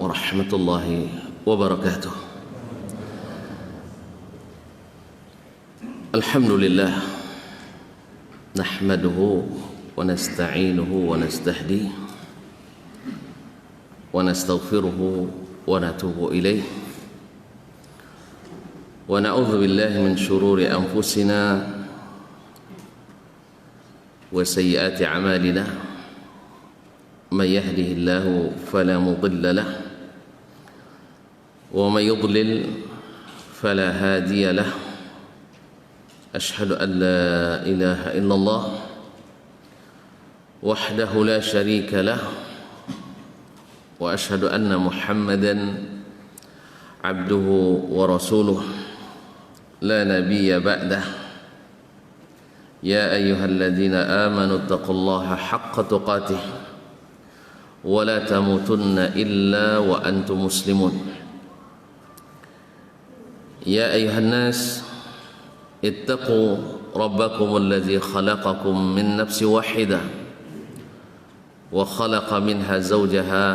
ورحمة الله وبركاته. الحمد لله نحمده ونستعينه ونستهديه ونستغفره ونتوب إليه ونعوذ بالله من شرور أنفسنا وسيئات أعمالنا من يهده الله فلا مضل له ومن يضلل فلا هادي له. أشهد أن لا إله إلا الله وحده لا شريك له وأشهد أن محمدا عبده ورسوله لا نبي بعده. يا أيها الذين آمنوا اتقوا الله حق تقاته ولا تموتن إلا وأنتم مسلمون. يا أيها الناس اتقوا ربكم الذي خلقكم من نفس واحدة وخلق منها زوجها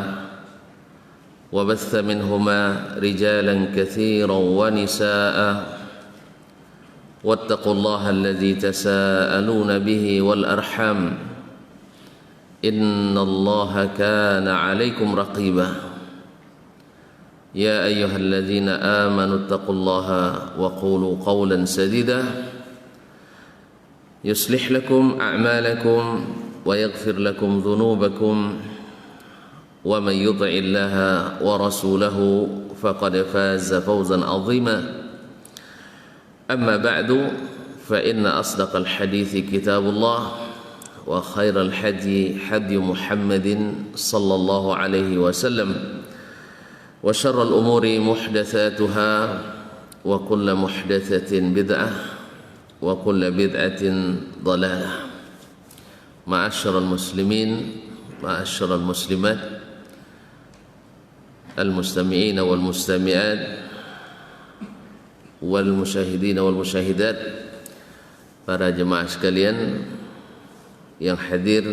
وبث منهما رجالا كثيرا ونساء واتقوا الله الذي تساءلون به والأرحام إن الله كان عليكم رقيبا. يا أيها الذين آمنوا اتقوا الله وقولوا قولا سديدا يصلح لكم أعمالكم ويغفر لكم ذنوبكم ومن يطع الله ورسوله فقد فاز فوزا عظيما. أما بعد فإن أصدق الحديث كتاب الله وخير الحدي حدي محمد صلى الله عليه وسلم وشر الأمور محدثاتها وكل محدثة بدعة وكل بدعة ضلالة. معاشر المسلمين معاشر المسلمات المستمعين والمستمعات والmusyahidin wal musyahidat, para jemaah sekalian yang hadir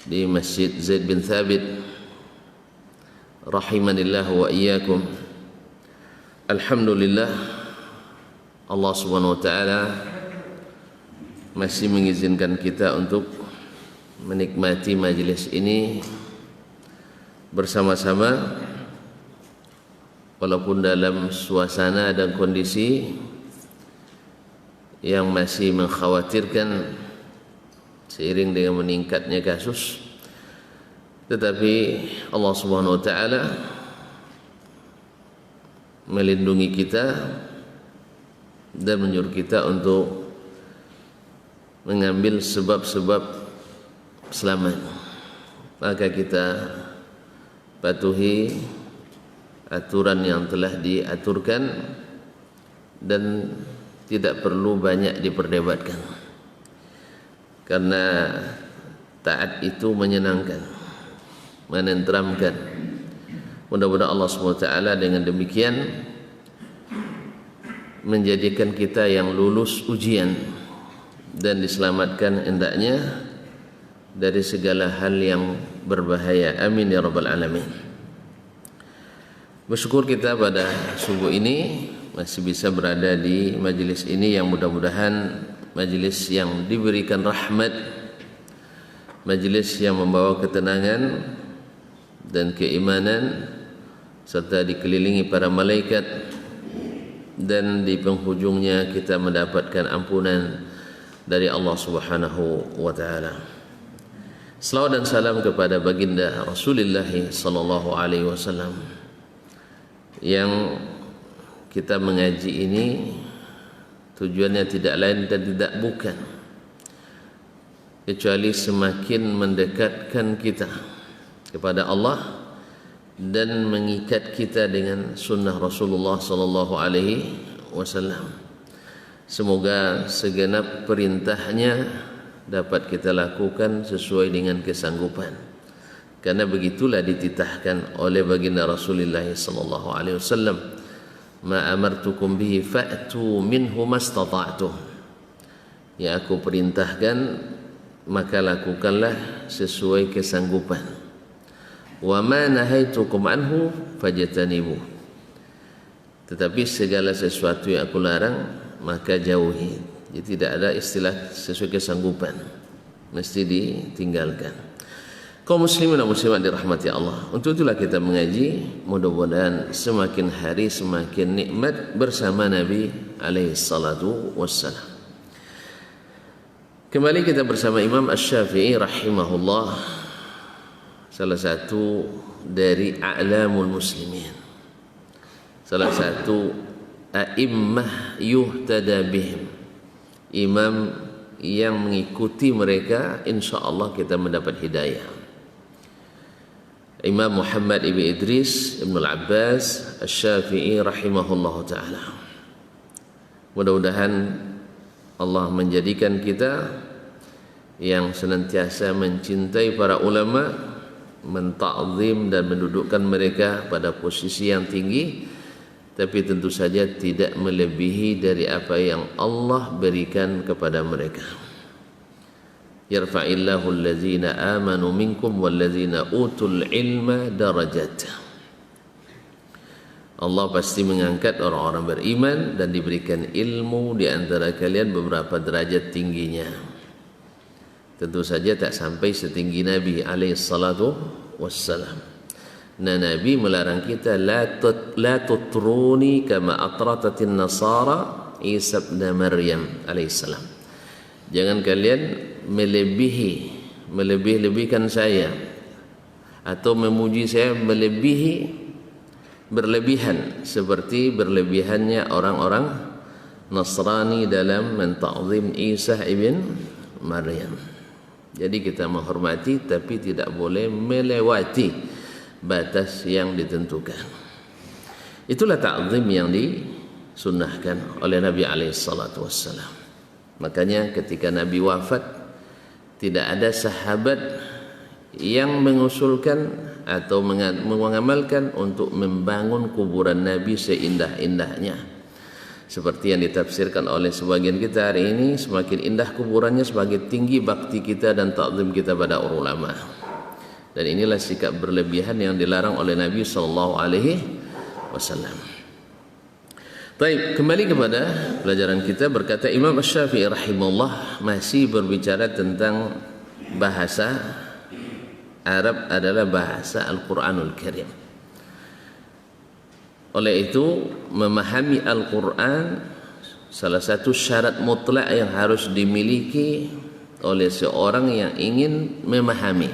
di Masjid Zaid bin Thabit rahimanillah wa iyyakum. Alhamdulillah, Allah Subhanahu wa taala masih mengizinkan kita untuk menikmati majelis ini bersama-sama, walaupun dalam suasana dan kondisi yang masih mengkhawatirkan seiring dengan meningkatnya kasus, tetapi Allah Subhanahu wa taala melindungi kita dan menyuruh kita untuk mengambil sebab-sebab selamat. Maka kita patuhi aturan yang telah diaturkan dan tidak perlu banyak diperdebatkan, karena taat itu menyenangkan, menenteramkan. Mudah-mudahan Allah SWT dengan demikian menjadikan kita yang lulus ujian dan diselamatkan hendaknya dari segala hal yang berbahaya. Amin ya rabbal alamin. Bersyukur kita pada subuh ini masih bisa berada di majelis ini yang mudah-mudahan majelis yang diberikan rahmat, majelis yang membawa ketenangan dan keimanan, serta dikelilingi para malaikat, dan di penghujungnya kita mendapatkan ampunan dari Allah Subhanahu wa taala. Selawat dan salam kepada baginda Rasulullah sallallahu alaihi wasallam. Yang kita mengaji ini tujuannya tidak lain dan tidak bukan kecuali semakin mendekatkan kita kepada Allah dan mengikat kita dengan sunnah Rasulullah sallallahu alaihi wasallam. Semoga segenap perintahnya dapat kita lakukan sesuai dengan kesanggupan, karena begitulah dititahkan oleh baginda Rasulullah sallallahu alaihi wasallam, ma amartukum bihi fa'tu minhu mastata'tum. Yang aku perintahkan maka lakukanlah sesuai kesanggupan. wa ma nahaitukum anhu fajtanibu. Tetapi segala sesuatu yang aku larang maka jauhi. Jadi tidak ada istilah sesuai kesanggupan, mesti ditinggalkan. Kaum muslimin dan muslimat dirahmati Allah, untuk itulah kita mengaji. Mudah-mudahan semakin hari semakin nikmat bersama Nabi alaihi salatu wassalam. Kembali kita bersama Imam Asy-Syafi'i rahimahullah, salah satu dari a'lamul muslimin, salah satu a'immah yuhtada bihim, imam yang mengikuti mereka insyaallah kita mendapat hidayah. Imam Muhammad ibn Idris ibn al-Abbas Asy-Syafi'i rahimahullah ta'ala. Mudah-mudahan Allah menjadikan kita yang senantiasa mencintai para ulama, menta'zim dan mendudukkan mereka pada posisi yang tinggi, tapi tentu saja tidak melebihi dari apa yang Allah berikan kepada mereka. Yarfa'illahu allazina amanu minkum wallazina utul ilma darajat. Allah pasti mengangkat orang-orang beriman dan diberikan ilmu di antara kalian beberapa derajat tingginya. Tentu saja tak sampai setinggi Nabi alaihi salatu wassalam. Nah, Nabi melarang kita la tutruni kama atratatin nasara Isa ibn Maryam alaihi salam. Jangan kalian melebih-lebihkan saya atau memuji saya berlebihan seperti berlebihannya orang-orang Nasrani dalam menta'zim Isa ibn Maryam. Jadi kita menghormati tapi tidak boleh melewati batas yang ditentukan. Itulah ta'zim yang disunnahkan oleh Nabi alaihi salatu wassalam. Makanya ketika Nabi wafat, tidak ada sahabat yang mengusulkan atau mengamalkan untuk membangun kuburan Nabi seindah-indahnya. Seperti yang ditafsirkan oleh sebagian kita hari ini, semakin indah kuburannya semakin tinggi bakti kita dan ta'zim kita pada ulama. Dan inilah sikap berlebihan yang dilarang oleh Nabi sallallahu alaihi wasallam. Baik, kembali kepada pelajaran kita. Berkata Imam Asy-Syafi'i rahimahullah, masih berbicara tentang bahasa Arab adalah bahasa Al-Quranul Karim. Oleh itu, memahami Al-Quran salah satu syarat mutlak yang harus dimiliki oleh seorang yang ingin memahami.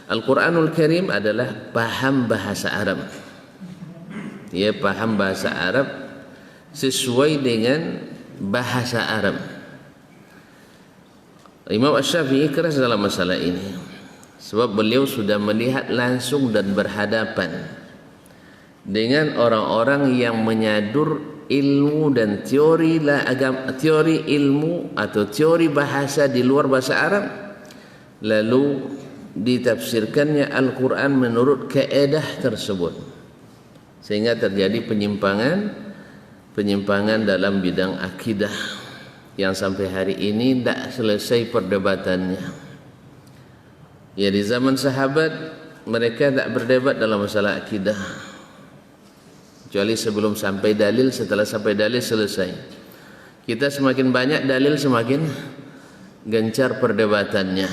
Al-Quranul Karim adalah paham bahasa Arab. Dia paham bahasa Arab sesuai dengan bahasa Arab. Imam Asy-Syafi'i keras dalam masalah ini, sebab beliau sudah melihat langsung dan berhadapan dengan orang-orang yang menyadur ilmu dan teori ilmu atau teori bahasa di luar bahasa Arab, lalu ditafsirkannya Al-Quran menurut kaedah tersebut, sehingga terjadi penyimpangan dalam bidang akidah yang sampai hari ini tidak selesai perdebatannya. Ya, di zaman sahabat mereka tak berdebat dalam masalah akidah, kecuali sebelum sampai dalil. Setelah sampai dalil selesai. Kita semakin banyak dalil semakin gencar perdebatannya.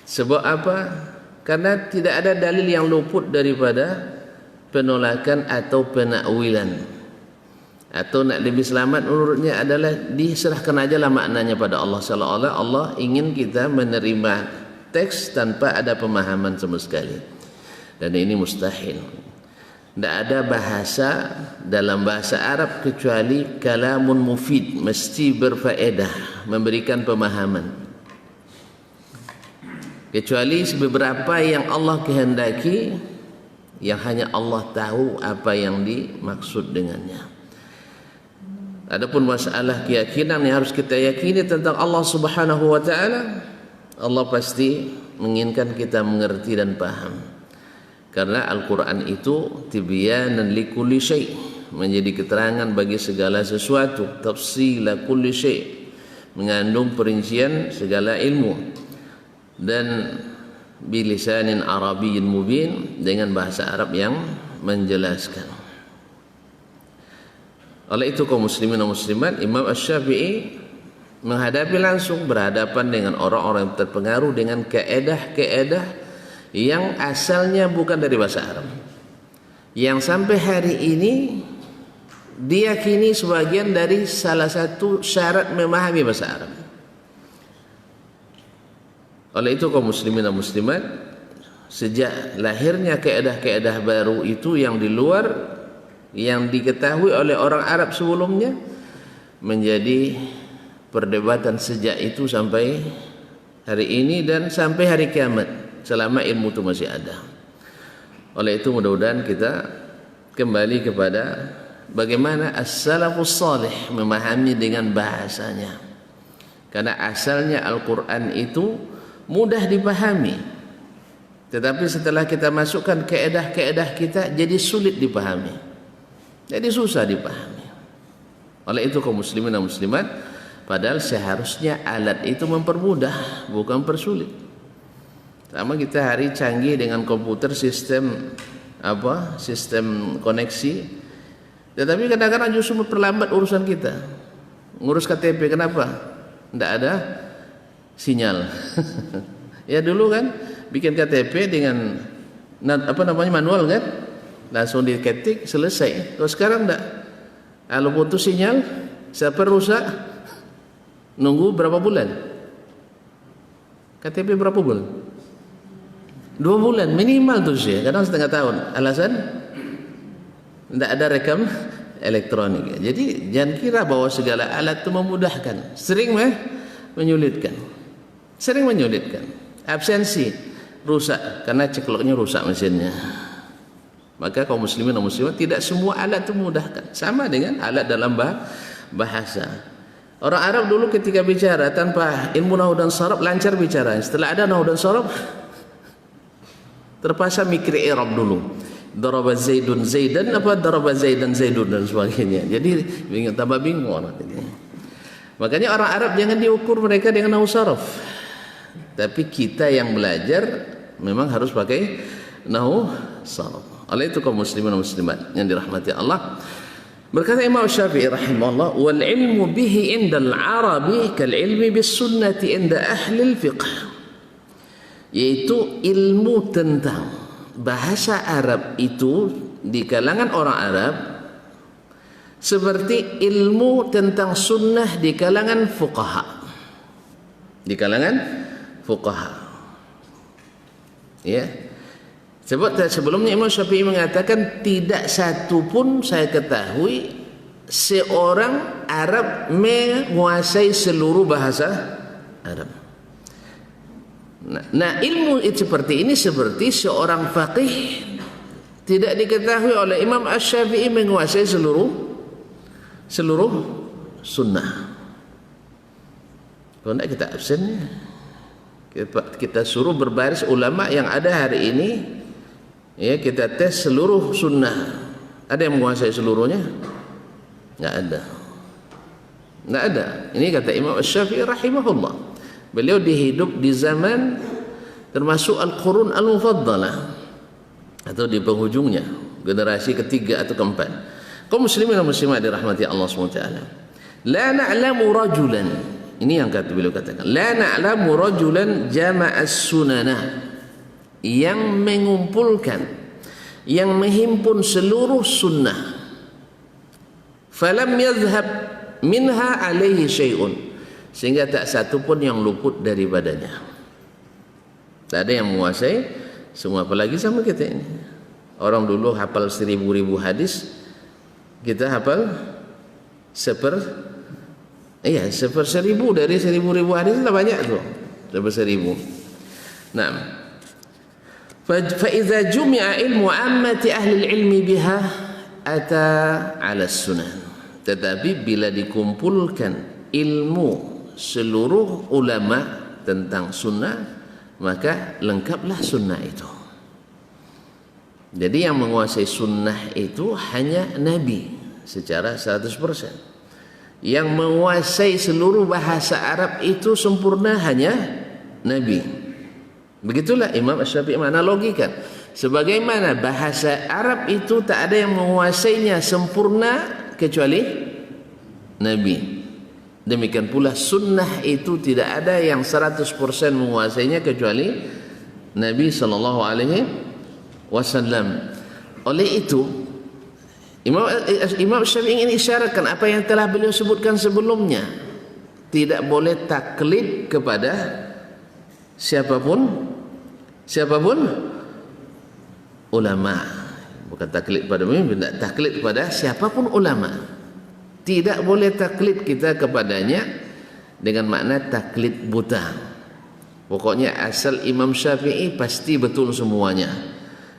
Sebab apa? Karena tidak ada dalil yang luput daripada penolakan atau penakwilan. Atau nak lebih selamat menurutnya adalah diserahkan ajalah maknanya pada Allah. Seolah-olah Allah ingin kita menerima teks tanpa ada pemahaman sama sekali, dan ini mustahil. Tidak ada bahasa dalam bahasa Arab kecuali kalamun mufid, mesti berfaedah, memberikan pemahaman, kecuali beberapa yang Allah kehendaki, yang hanya Allah tahu apa yang dimaksud dengannya. Adapun masalah keyakinan yang harus kita yakini tentang Allah Subhanahu wa taala, Allah pasti menginginkan kita mengerti dan paham. Karena Al-Quran itu tibyanan likulli syai', menjadi keterangan bagi segala sesuatu, tafsila kulli syai', mengandung perincian segala ilmu. Dan bilisanin arabiyyin mubin, dengan bahasa Arab yang menjelaskan. Oleh itu kaum muslimin dan muslimat, Imam Asy-Syafi'i menghadapi langsung, berhadapan dengan orang-orang yang terpengaruh dengan kaedah-kaedah yang asalnya bukan dari bahasa Arab, yang sampai hari ini diyakini sebagian dari salah satu syarat memahami bahasa Arab. Oleh itu kaum muslimin dan muslimat, sejak lahirnya kaedah-kaedah baru itu yang di luar yang diketahui oleh orang Arab sebelumnya, menjadi perdebatan sejak itu sampai hari ini dan sampai hari kiamat, selama ilmu itu masih ada. Oleh itu mudah-mudahan kita kembali kepada bagaimana as-salafus salih memahami dengan bahasanya, karena asalnya Al-Quran itu mudah dipahami, tetapi setelah kita masukkan kaedah-kaedah kita jadi sulit dipahami, jadi susah dipahami. Oleh itu kaum muslimin dan muslimat, padahal seharusnya alat itu mempermudah, bukan persulit. Sama kita hari canggih dengan komputer, sistem sistem koneksi, tetapi kadang-kadang justru memperlambat urusan kita. Ngurus KTP, kenapa? Tidak ada sinyal. Ya dulu kan bikin KTP dengan manual kan, langsung diketik selesai. Kalau sekarang tidak, kalau putus sinyal, siapa rusak, nunggu berapa bulan? KTP berapa bulan? 2 bulan minimal tuh sih, kadang setengah tahun. Alasan tidak ada rekam elektronik. Jadi jangan kira bahwa segala alat itu memudahkan, sering menyulitkan. Sering menyulitkan. Absensi rusak karena cekloknya rusak mesinnya. Maka kaum muslimin dan muslimat, tidak semua alat itu memudahkan. Sama dengan alat dalam bahasa. Orang Arab dulu ketika bicara tanpa ilmu nahwu dan sharaf lancar bicara. Setelah ada nahwu dan sharaf terpaksa mikir i'rab dulu. Daraba Zaidun Zaidan, daraba Zaidan Zaidun dan sebagainya. Jadi tambah bingung orang ini. Makanya orang Arab jangan diukur mereka dengan nahwu sharaf. Tapi kita yang belajar memang harus pakai nahwu sharaf. Oleh itu kaum muslimin dan muslimat yang dirahmati Allah, berkata Imam Syafi'i rahimahullah, wal ilmu bihi indal arabi kal ilmi bis sunnati inda ahli al fiqh, yaitu ilmu tentang bahasa Arab itu di kalangan orang Arab seperti ilmu tentang sunnah di kalangan fuqaha. Di kalangan fuqaha. Ya. Sebelumnya Imam Syafi'i mengatakan tidak satu pun saya ketahui seorang Arab menguasai seluruh bahasa Arab. Nah, ilmu itu seperti ini, seperti seorang faqih tidak diketahui oleh Imam Asy-Syafi'i menguasai seluruh sunnah. Kalau tidak kita absen, kita suruh berbaris ulama yang ada hari ini, ya, kita tes seluruh sunnah. Ada yang menguasai seluruhnya? Tidak ada. Tidak ada. Ini kata Imam Asy-Syafi'i rahimahullah. Beliau dihidup di zaman termasuk Al-Qurun Al-Mufaddalah, atau di penghujungnya, generasi ketiga atau keempat. Kaum muslimin dan muslimat dirahmati Allah SWT. La na'lamu rajulan, ini yang beliau katakan, la na'lamu rajulan jama'as sunana, yang mengumpulkan, yang menghimpun seluruh sunnah, falam yadhhab minha alaihi syai'un, sehingga tak satu pun yang luput daripadanya. Tak ada yang menguasai semua, apalagi sama kita ini. Orang dulu hafal 1000 hadis, kita hafal seper 1000 dari 1000 hadis, itu banyak tuh, seper 1000. Nah, fa idza jumi'a ilmu ammati ahli ilmi biha ata 'ala sunan. Tetapi bila dikumpulkan ilmu seluruh ulama tentang sunnah, maka lengkaplah sunnah itu. Jadi yang menguasai sunnah itu hanya Nabi secara 100%. Yang menguasai seluruh bahasa Arab itu sempurna hanya Nabi. Begitulah Imam Asy-Syafi'i menganalogikan. Sebagaimana bahasa Arab itu tak ada yang menguasainya sempurna kecuali Nabi. Demikian pula sunnah itu tidak ada yang 100% menguasainya kecuali Nabi sallallahu alaihi wasallam. Oleh itu Imam Syafi'i ingin isyaratkan apa yang telah beliau sebutkan sebelumnya. Tidak boleh taklid kepada siapapun ulama. Bukan taklid pada pemimpin, taklid kepada siapapun ulama. Tidak boleh taklid kita kepadanya dengan makna taklid buta. Pokoknya asal Imam Syafi'i pasti betul semuanya.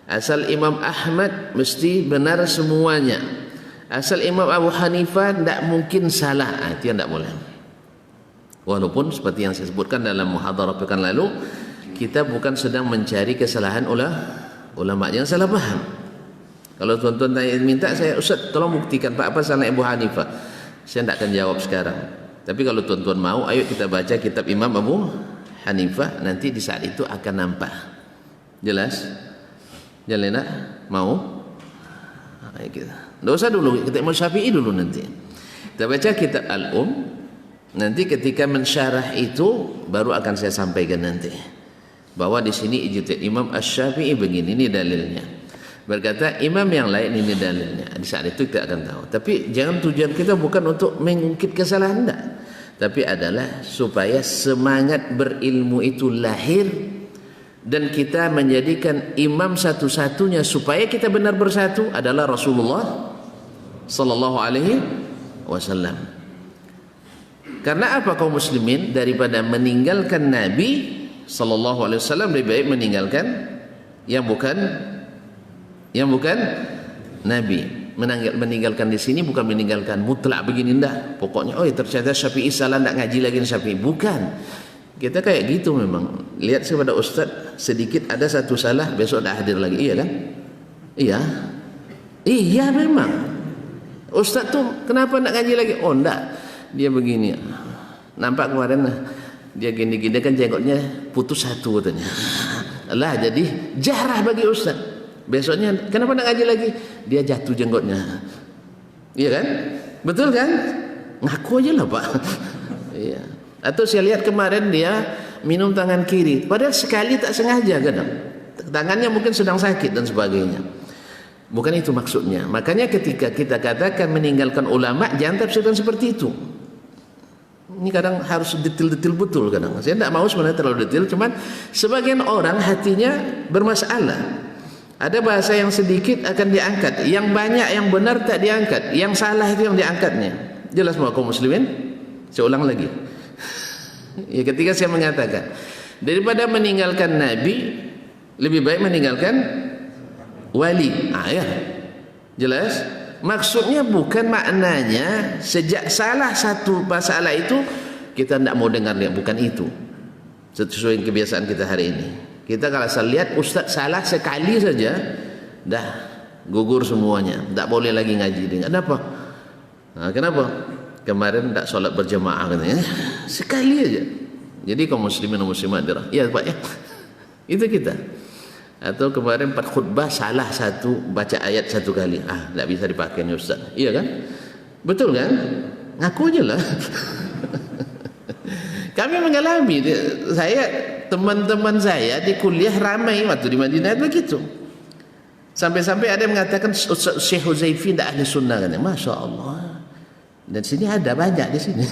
Asal Imam Ahmad mesti benar semuanya. Asal Imam Abu Hanifah tidak mungkin salah. Itu yang tidak boleh. Walaupun seperti yang saya sebutkan dalam muhadharah pekan lalu, kita bukan sedang mencari kesalahan ulama yang salah paham. Kalau tuan-tuan minta saya, Ustaz tolong buktikan Pak apa salah Abu Hanifah, saya tidak akan jawab sekarang. Tapi kalau tuan-tuan mau, ayo kita baca kitab Imam Abu Hanifah, nanti di saat itu akan nampak. Jelas? Jalan tak? Mau? Ayo kita. Tidak usah dulu, kita Imam Syafi'i dulu nanti. Kita baca kitab Al-Um. Nanti ketika mensyarah itu baru akan saya sampaikan nanti bahwa di sini ijtihad Imam Asy-Syafi'i begini, ini dalilnya. Berkata imam yang lain, ini dalilnya. Di saat itu kita akan tahu. Tapi jangan tujuan kita bukan untuk mengungkit kesalahan, enggak. Tapi adalah supaya semangat berilmu itu lahir dan kita menjadikan imam satu-satunya supaya kita benar bersatu adalah Rasulullah sallallahu alaihi wasallam. Karena apa kaum muslimin daripada meninggalkan Nabi sallallahu alaihi wasallam lebih baik meninggalkan yang bukan Nabi. Meninggalkan di sini bukan meninggalkan mutlak begini ndak. Pokoknya ternyata Syafi'i salah, ndak ngaji lagi Syafi'i. Bukan. Kita kayak gitu memang. Lihat kepada ustaz sedikit ada satu salah, besok dah hadir lagi. Iya kan? Iya. Iya memang. Ustaz tuh kenapa ndak ngaji lagi? Oh ndak. Dia begini. Nampak kemarin dia gini-gini kan jenggotnya putus satu katanya. Lah jadi jarah bagi ustaz. Besoknya kenapa nak ngaji lagi? Dia jatuh jenggotnya. Iya kan? Betul kan? Ngaku aja lah Pak. Iya. Atau saya lihat kemarin dia minum tangan kiri. Padahal sekali tak sengaja kadang. Tangannya mungkin sedang sakit dan sebagainya. Bukan itu maksudnya. Makanya ketika kita katakan meninggalkan ulama, jangan tafsirkan seperti itu. Ini kadang harus detail-detail betul kadang. Saya tidak mau sebenarnya terlalu detail, cuman sebagian orang hatinya bermasalah. Ada bahasa yang sedikit akan diangkat, yang banyak yang benar tak diangkat, yang salah itu yang diangkatnya. Jelas semua kaum muslimin? Saya ulang lagi. Ya, ketika saya mengatakan daripada meninggalkan Nabi lebih baik meninggalkan wali. Ya. Jelas? Maksudnya bukan maknanya sejak salah satu masalah itu kita tidak mau dengar dia, bukan itu. Sesuai kebiasaan kita hari ini. Kita kalau lihat ustaz salah sekali saja dah gugur semuanya, tidak boleh lagi ngaji dengan. Kenapa? Nah, kenapa? Kemarin tidak sholat berjamaah katanya. Sekali aja. Jadi kaum muslimin dan muslimat dirah. Ya Pak ya. Itu kita. Atau kemarin 4 khutbah salah satu baca ayat satu kali. Tak bisa dipakai ni ustaz. Iya kan? Betul kan? Ngaku aja lah. Kami mengalami, teman-teman saya di kuliah ramai waktu di Madinah begitu. Sampai-sampai ada yang mengatakan Syekh Huzaifi tidak ahli sunnah kan? Masya Allah. Dan sini ada banyak di sini.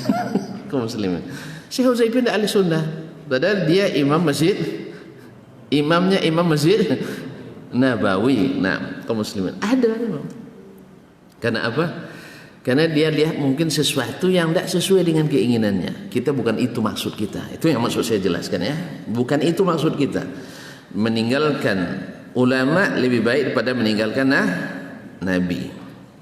Kaum muslimin. Syekh Huzaifi tidak ahli sunnah. Padahal dia imam masjid. Imamnya imam masjid Nabawi. Nah, kaum muslimin ada memang. Karena apa? Karena dia lihat mungkin sesuatu yang tidak sesuai dengan keinginannya. Kita bukan itu maksud kita. Itu yang maksud saya jelaskan ya. Bukan itu maksud kita. Meninggalkan ulama lebih baik daripada meninggalkan Nabi.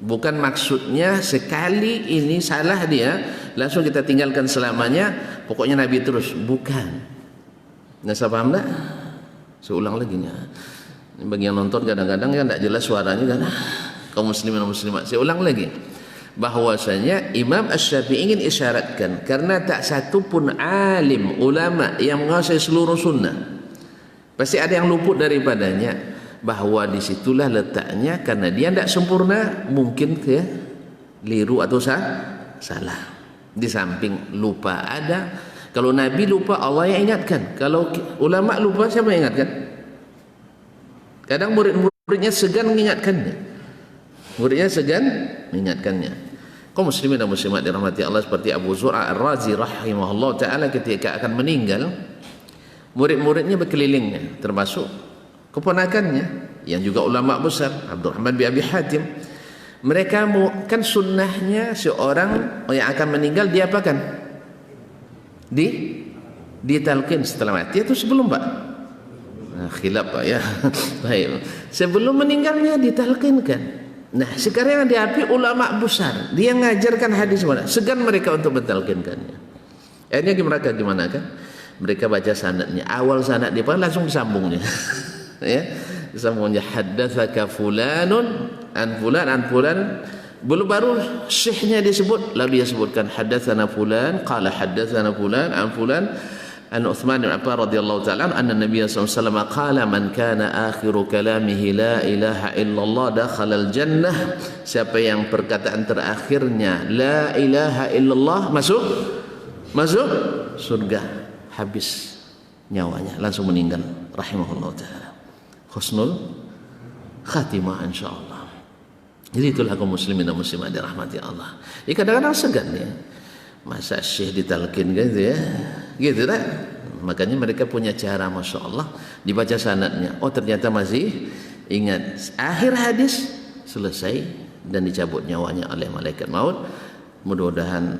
Bukan maksudnya sekali ini salah dia langsung kita tinggalkan selamanya. Pokoknya Nabi terus. Bukan. Nasa paham tak? Saya ulang lagi nya. Bagi yang nonton kadang-kadang kan tidak jelas suaranya kan. Kaum muslimin dan muslimat. Saya ulang lagi. Bahwasanya Imam Asy-Syafi'i ingin isyaratkan karena tak satu pun alim ulama yang menguasai seluruh sunnah Pasti ada yang luput daripadanya, bahwa disitulah letaknya karena dia tidak sempurna, mungkin keliru atau salah. Di samping lupa ada. Kalau Nabi lupa, Allah yang ingatkan. Kalau ulama lupa, siapa yang ingatkan? Kadang murid-muridnya segan mengingatkannya. Muridnya segan mengingatkannya. Kaum muslimin dan muslimat dirahmati Allah, seperti Abu Zur'a Ar-Razi rahimahullah ta'ala, ketika akan meninggal, murid-muridnya berkelilingnya, termasuk keponakannya yang juga ulama besar, Abdurrahman bin Abi Hatim. Mereka kan sunnahnya seorang yang akan meninggal diapakan? Ditalqin setelah mati atau sebelum, Pak? Nah, khilaf, Pak, ya. Baik. Sebelum meninggalnya ditalqinkan. Nah, sekarang yang dihadapi ulama besar, dia ngajarkan hadis mana? Segan mereka untuk mentalqinkannya. Akhirnya gimana kan? Mereka baca sanadnya, awal sanad dia langsung disambungnya. Ya, disambungnya haddatsaka fulanun an fulan, belum baru syekhnya disebut, lalu dia sebutkan haddatsana fulan qala haddatsana fulan an Utsman bin Affan radhiyallahu ta'ala anna Nabiy sallallahu alaihi wasallam qala man kana akhiru kalamihi la ilaha illallah dakhala al-jannah. Siapa yang perkataan terakhirnya la ilaha illallah masuk surga. Habis nyawanya, langsung meninggal rahimahullah ta'ala. Husnul khatimah insyaallah. Jadi itulah kaum muslimin dan muslimat dirahmati Allah. Ya, kadang-kadang segan ya, masa syekh ditalqin gitu ya, gitu dah. Makanya mereka punya cara, masya Allah, dibaca sanadnya, oh ternyata masih ingat. Akhir hadis selesai dan dicabut nyawanya oleh malaikat maut. Mudah-mudahan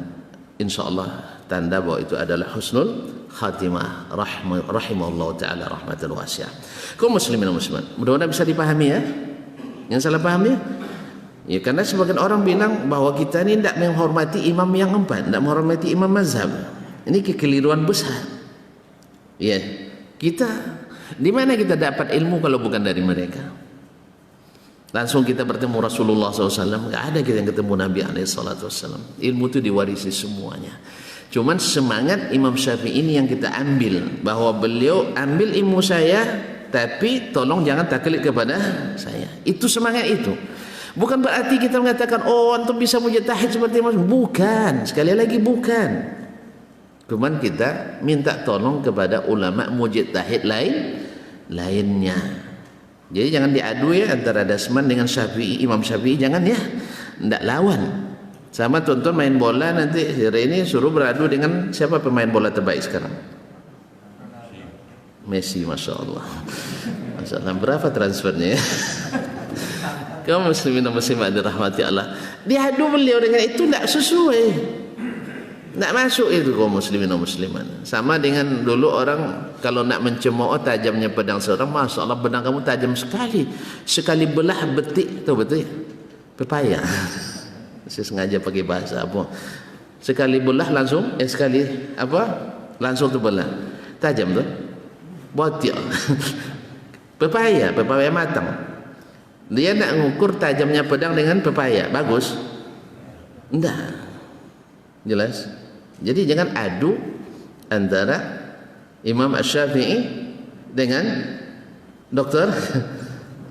insya Allah tanda bahwa itu adalah husnul khatimah rahimahullah ta'ala rahmatan wasi'ah. Kaum muslimin dan muslimat, mudah-mudahan bisa dipahami ya. Yang salah paham ya? Ya, karena sebagian orang bilang bahwa kita ini tidak menghormati imam yang empat, tidak menghormati imam mazhab. Ini kekeliruan besar. Ya, kita di mana kita dapat ilmu kalau bukan dari mereka? Langsung kita bertemu Rasulullah SAW, nggak ada kita yang ketemu Nabi SAW. Ilmu itu diwarisi semuanya. Cuman semangat Imam Syafi'i ini yang kita ambil, bahwa beliau ambil ilmu saya, tapi tolong jangan taklid kepada saya. Itu semangat itu. Bukan berarti kita mengatakan, oh antum bisa mujtahid seperti Mas. Bukan, sekali lagi bukan. Cuman kita minta tolong kepada ulama mujtahid lainnya. Jadi jangan diadu ya antara Dasman dengan Syafi'i, Imam Syafi'i, jangan ya. Tidak lawan. Sama tuan-tuan main bola nanti hari ini suruh beradu dengan siapa pemain bola terbaik sekarang? Messi, Masya Allah. Masya Allah, berapa transfernya ya? Kaum muslimin dan muslimat dirahmati Allah, diadu beliau dengan itu tidak sesuai, tidak masuk itu kaum muslimin dan muslimat. Sama dengan dulu orang kalau nak mencemooh tajamnya pedang seorang, masya Allah pedang kamu tajam sekali belah betik, tahu betul? Pepaya. Saya sengaja pakai bahasa apa? Sekali belah langsung, sekali apa? Langsung tu belah, tajam tu, botiak. Pepaya matang. Dia nak mengukur tajamnya pedang dengan pepaya, bagus? Enggak. Jelas? Jadi jangan adu antara Imam Asy-Syafi'i dengan Dr.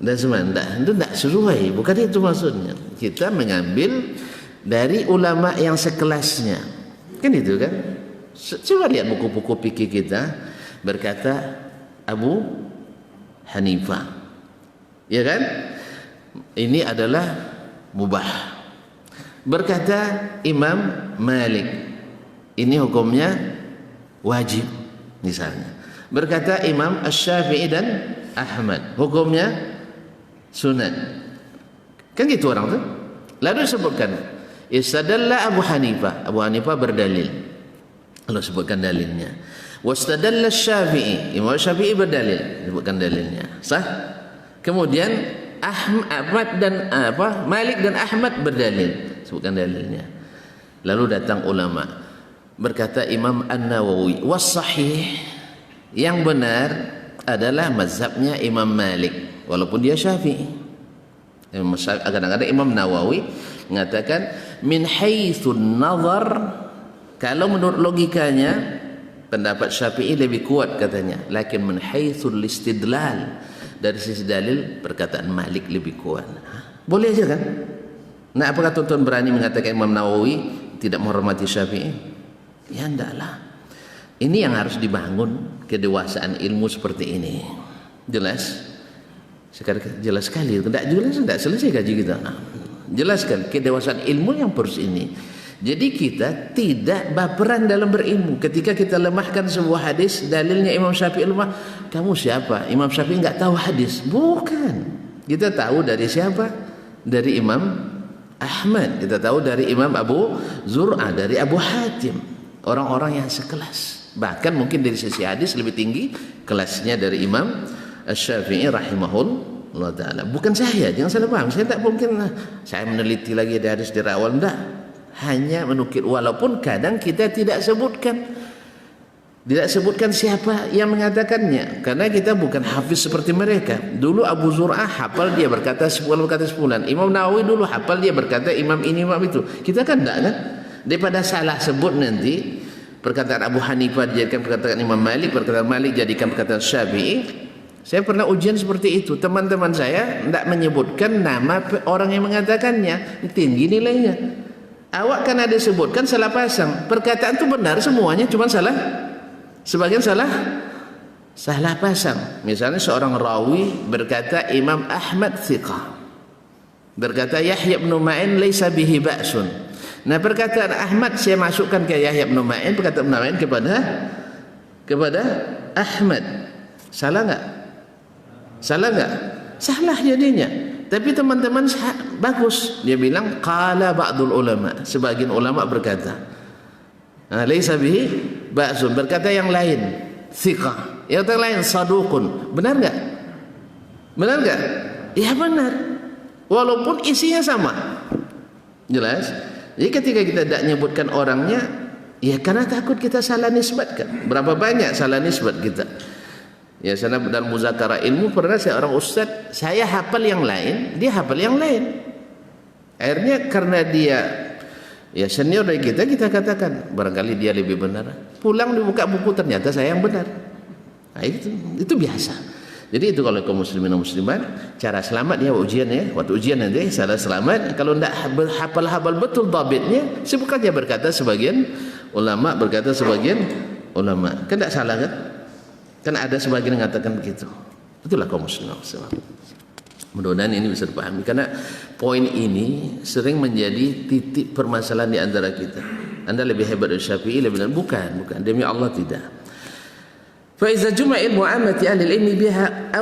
Dasman. Itu tidak sesuai, bukan itu maksudnya. Kita mengambil dari ulama yang sekelasnya. Kan itu kan? Coba lihat buku-buku fikih kita, berkata Abu Hanifah. Ya kan? Ini adalah mubah. Berkata Imam Malik, ini hukumnya wajib misalnya. Berkata Imam Asy-Syafi'i dan Ahmad, hukumnya sunat. Kan gitu orang tu. Lalu disebutkan istadalla Abu Hanifah. Abu Hanifah berdalil. Lalu sebutkan dalilnya. Wastadalla Syafi'i. Imam Syafi'i berdalil, sebutkan dalilnya. Sah? Kemudian Ahmad dan Malik dan Ahmad berdalil, sebutkan dalilnya. Lalu datang ulama, berkata Imam An-Nawawi, was-sahih, yang benar adalah mazhabnya Imam Malik, walaupun dia Syafi'i. Kadang-kadang Imam Nawawi mengatakan min haitsun nazar, kalau menurut logikanya pendapat Syafi'i lebih kuat katanya. Lakin min haitsul istidlal, dari sisi dalil perkataan Malik lebih kuat. Boleh aja kan? Nah, apakah tuan-tuan berani mengatakan Imam Nawawi tidak menghormati Syafi'i? Ya enggaklah. Ini yang harus dibangun, kedewasaan ilmu seperti ini. Jelas? Sekarang jelas sekali. Tidak jelas, tidak selesai gaji kita. Jelas sekali kedewasaan ilmu yang harus ini. Jadi kita tidak baperan dalam berilmu. Ketika kita lemahkan sebuah hadis, dalilnya Imam Syafi'i lemah, kamu siapa? Imam Syafi'i enggak tahu hadis. Bukan. Kita tahu dari siapa? Dari Imam Ahmad. Kita tahu dari Imam Abu Zur'ah, dari Abu Hatim. Orang-orang yang sekelas. Bahkan mungkin dari sisi hadis lebih tinggi kelasnya dari Imam Asy-Syafi'i rahimahullah ta'ala. Bukan saya, jangan salah paham. Saya tak mungkin saya meneliti lagi dari hadis dari awal, enggak. Hanya menukil, walaupun kadang kita tidak sebutkan siapa yang mengatakannya, karena kita bukan hafiz seperti mereka. Dulu Abu Zur'ah hafal, dia berkata 10 10. Imam Nawawi dulu hafal, dia berkata imam ini imam itu. Kita kan enggak kan? Daripada salah sebut nanti perkataan Abu Hanifah dijadikan perkataan Imam Malik, perkataan Malik jadikan perkataan Syafi'i. Saya pernah ujian seperti itu. Teman-teman saya tidak menyebutkan nama orang yang mengatakannya, tinggi nilainya. Awak kan ada sebutkan salah pasang. Perkataan itu benar semuanya, cuma salah, sebagian salah pasang. Misalnya seorang rawi berkata Imam Ahmad thiqah, berkata Yahya bin Ma'in laisa bihi ba'sun. Nah, perkataan Ahmad saya masukkan ke Yahya bin Ma'in, perkataan Ma'in kepada Ahmad. Salah enggak? Salah jadinya. Tapi teman-teman bagus. Dia bilang qala ba'dul ulama, sebagian ulama berkata laisa bihi ba'sun, berkata yang lain thiqah, yang lain saduqun. Benar enggak? Ya benar. Walaupun isinya sama. Jelas? Jadi ketika kita tidak menyebutkan orangnya, ya karena takut kita salah nisbatkan. Berapa banyak salah nisbat kita? Ya, sana dalam muzakarah ilmu pernah saya orang ustaz, saya hafal yang lain, dia hafal yang lain. Akhirnya karena dia ya senior dari kita katakan barangkali dia lebih benar. Pulang dibuka buku ternyata saya yang benar. Nah, itu biasa. Jadi itu kalau kaum muslimin dan muslimat, cara selamat ya ujian ya. Waktu ujian nanti salah selamat. Kalau tidak hafal betul dhabitnya, sebutkannya berkata sebagian ulama, kan tidak salah kan? Kan ada sebagian yang mengatakan begitu. Itulah kaum muslimin. Mudah-mudahan ini bisa dipahami, karena poin ini sering menjadi titik permasalahan di antara kita. Anda lebih hebat dari Syafi'i, lebih bukan demi Allah tidak. Fa iza juma'il mu'amati ahli ilmi biha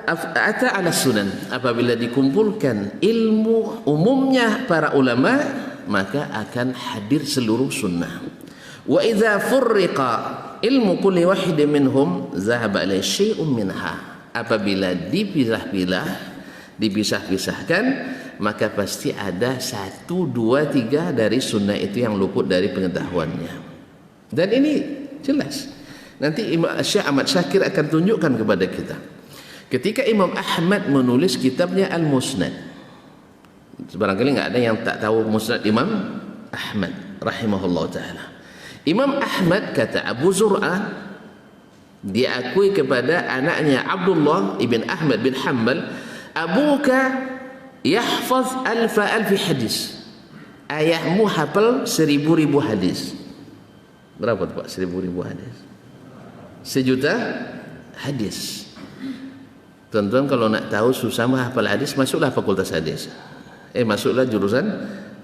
ata 'ala sunan, apabila dikumpulkan ilmu umumnya para ulama, maka akan hadir seluruh sunnah. Wa idza furriqa ilmu kulli wahid minhum zahaba ilai syai'un minha, apabila dipisahkan, maka pasti ada 1, 2, 3 dari sunnah itu yang luput dari pengetahuannya. Dan ini jelas. Nanti Syekh Ahmad Syakir akan tunjukkan kepada kita. Ketika Imam Ahmad menulis kitabnya Al-Musnad, barangkali enggak ada yang tak tahu Musnad Imam Ahmad rahimahullah ta'ala. Imam Ahmad, kata Abu Zur'ah, diakui kepada anaknya Abdullah ibn Ahmad bin Hanbal, abuka yahfaz alfi hadis, ayahmu hafal 1000 hadis. Berapa tuh Pak 1000 hadis? 1.000.000 hadis. Tuan-tuan kalau nak tahu susah menghafal hadis, masuklah fakultas hadis, masuklah jurusan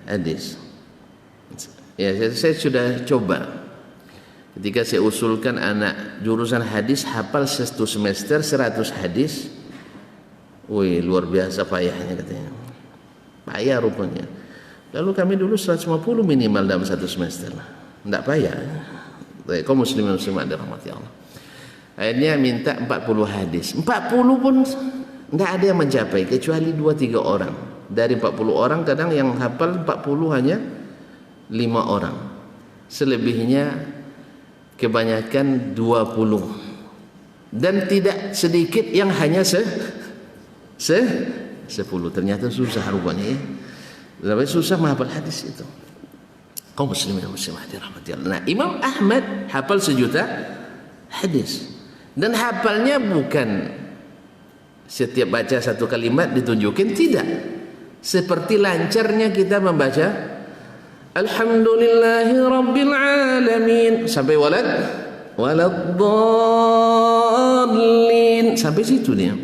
hadis. Ya, saya sudah coba. Ketika saya usulkan anak jurusan hadis hafal 1 semester 100 hadis, wih luar biasa payahnya katanya. Payah rupanya. Lalu kami dulu 150 minimal dalam 1 semester. Tidak payah. Kaum muslimin muslimat dirahmati Allah. Akhirnya minta 40 hadis. 40 pun tidak ada yang mencapai, kecuali 2-3 orang. Dari 40 orang kadang yang hafal 40 hanya 5 orang. Selebihnya kebanyakan 20. Dan tidak sedikit yang hanya 10. Ternyata susah rupanya ya. Tapi susah menghafal hadis itu. Kaum muslimin dan muslimat dirahmati Allah. Nah, Imam Ahmad hafal 1.000.000 hadis. Dan hafalnya bukan setiap baca satu kalimat ditunjukin, tidak. Seperti lancarnya kita membaca Alhamdulillahi Rabbil Alamin sampai waladdallin, sampai situ dia.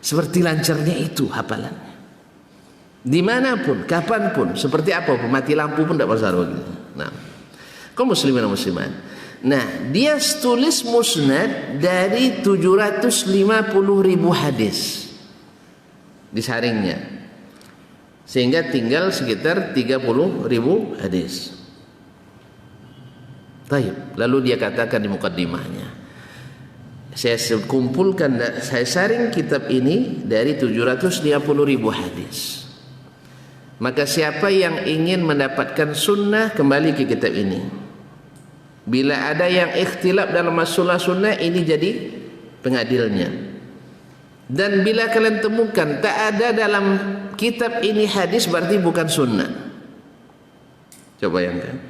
Seperti lancarnya itu hafalannya. Dimanapun, kapanpun, seperti apa, mati lampu pun tidak masalah begitu. Nah, kaum muslimin dan muslimat. Nah, dia tulis musnad dari 750.000 hadis disaringnya, sehingga tinggal sekitar 30.000 hadis. Baik, lalu dia katakan di mukaddimahnya, saya kumpulkan, saya saring kitab ini dari 750.000 hadis. Maka siapa yang ingin mendapatkan sunnah, kembali ke kitab ini. Bila ada yang ikhtilaf dalam masalah sunnah, ini jadi pengadilnya. Dan bila kalian temukan tak ada dalam kitab ini hadis, berarti bukan sunnah. Coba bayangkan.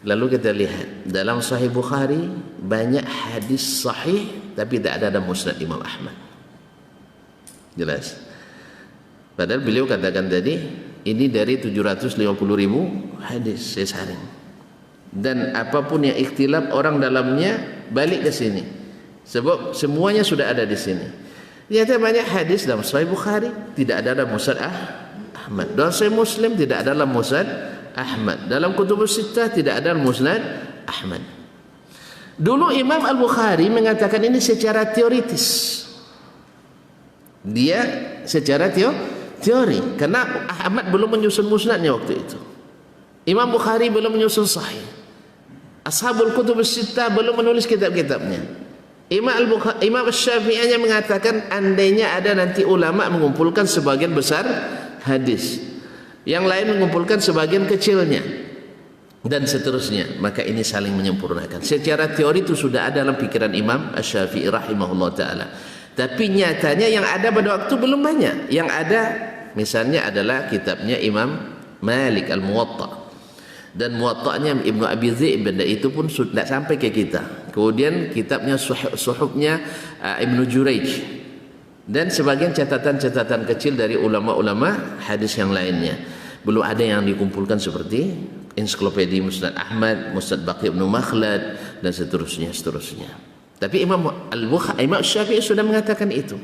Lalu kita lihat dalam Sahih Bukhari banyak hadis sahih, tapi tak ada dalam musnad Imam Ahmad. Jelas. Padahal beliau katakan tadi, ini dari 750.000 hadis saya saring. Dan apapun yang ikhtilaf orang dalamnya, balik ke sini. Sebab semuanya sudah ada di sini. Ternyata banyak hadis dalam Sahih Bukhari tidak ada dalam Musnad Ahmad. Dalam Sahih Muslim tidak ada dalam Musnad Ahmad. Dalam Kutubus Sittah tidak ada dalam Musnad Ahmad. Dulu Imam Al-Bukhari mengatakan ini secara teoritis. Dia secara teori, karena Ahmad belum menyusun musnadnya waktu itu. Imam Bukhari belum menyusun Sahih. Ashabul Kutubus Sittah belum menulis kitab-kitabnya. Imam Syafi'i hanya mengatakan andainya ada nanti ulama mengumpulkan sebagian besar hadis, yang lain mengumpulkan sebagian kecilnya, dan seterusnya, maka ini saling menyempurnakan. Secara teori itu sudah ada dalam pikiran Imam Syafi'i rahimahullah ta'ala. Tapi nyatanya yang ada pada waktu belum banyak. Yang ada misalnya adalah kitabnya Imam Malik Al-Muwatta, dan Muwatta'nya Ibnu Abi Dhi'b, benda itu pun sudah sampai ke kita. Kemudian kitabnya Suhufnya Ibnu Jurayj, dan sebagian catatan-catatan kecil dari ulama-ulama hadis yang lainnya. Belum ada yang dikumpulkan seperti ensiklopedia Musnad Ahmad, Musnad Baqi Ibnu Makhlad, dan seterusnya. Tapi Imam Syafi'i sudah mengatakan itu.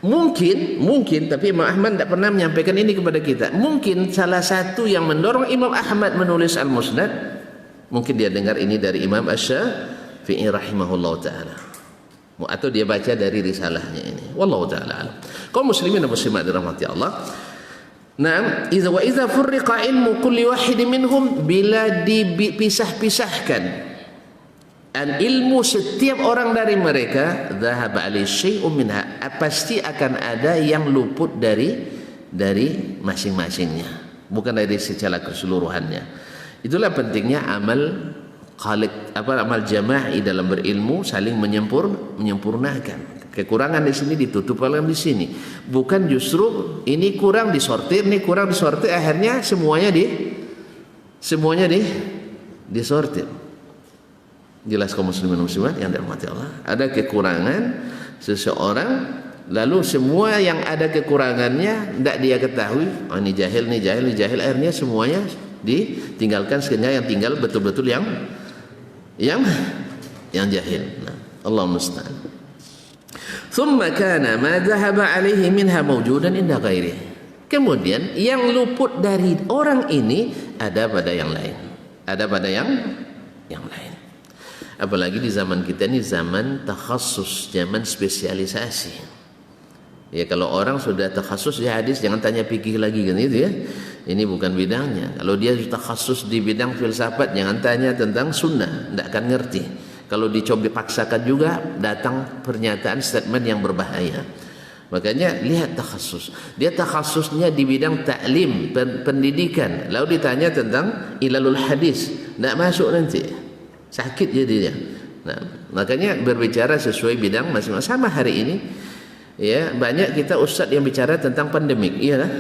Mungkin, tapi Imam Ahmad tidak pernah menyampaikan ini kepada kita. Mungkin salah satu yang mendorong Imam Ahmad menulis Al-Musnad, mungkin dia dengar ini dari Imam Syafi'i rahimahullah ta'ala, atau dia baca dari risalahnya ini. Wallahu ta'ala alam. Kaum muslimin dan muslimat dirahmati Allah. Naam, idza furriqa ilmu kulli wahid minhum, bila dipisah-pisahkan ilmu setiap orang dari mereka, dhahaba alaihi syai'un minha, pasti akan ada yang luput dari masing-masingnya, bukan dari secara keseluruhannya. Itulah pentingnya amal amal jama'i dalam berilmu, saling menyempurnakan. Kekurangan di sini ditutup oleh di sini, bukan justru ini kurang disortir, ini kurang disortir, akhirnya semuanya disortir. Jelas kaum muslimin dan muslimat yang dirahmati Allah, ada kekurangan seseorang, lalu semua yang ada kekurangannya tidak dia ketahui, oh, ini jahil, akhirnya semuanya ditinggalkan, sehingga yang tinggal betul-betul yang jahil. Nah, Allah musta'an. Thumma kana ma dhahaba alaihi minha mawjudan inda ghairihi. Kemudian yang luput dari orang ini ada pada yang lain, Apalagi di zaman kita ini zaman takhassus, zaman spesialisasi. Ya, kalau orang sudah takhassus di hadis, jangan tanya fikih lagi kan itu ya. Ini bukan bidangnya. Kalau dia takhassus di bidang filsafat, jangan tanya tentang sunnah, tidak akan ngerti. Kalau dicoba paksakan juga, datang pernyataan statement yang berbahaya. Makanya lihat takhassus. Dia takhassusnya di bidang taklim, pendidikan. Lalu ditanya tentang ilalul hadis, tidak masuk nanti. Sakit jadinya. Nah, makanya berbicara sesuai bidang masing-masing. Sama hari ini, ya, banyak kita ustadz yang bicara tentang pandemik, iya kan?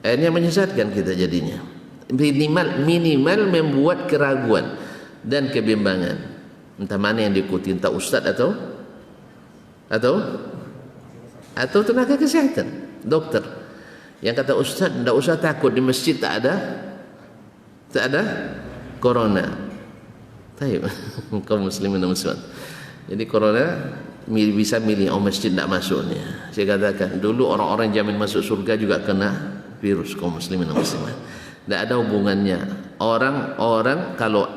Akhirnya menyesatkan kita jadinya. minimal membuat keraguan dan kebimbangan. Entah mana yang diikuti, entah ustaz atau tenaga kesehatan, dokter. Yang kata ustaz, tidak usah takut, di masjid tak ada corona. Taib. Kaum muslimin dan muslimat. Jadi corona bisa milih, masjid tidak masuknya. Saya katakan dulu orang-orang jamin masuk surga juga kena virus, kaum muslimin dan muslimat. Tidak ada hubungannya. Orang kalau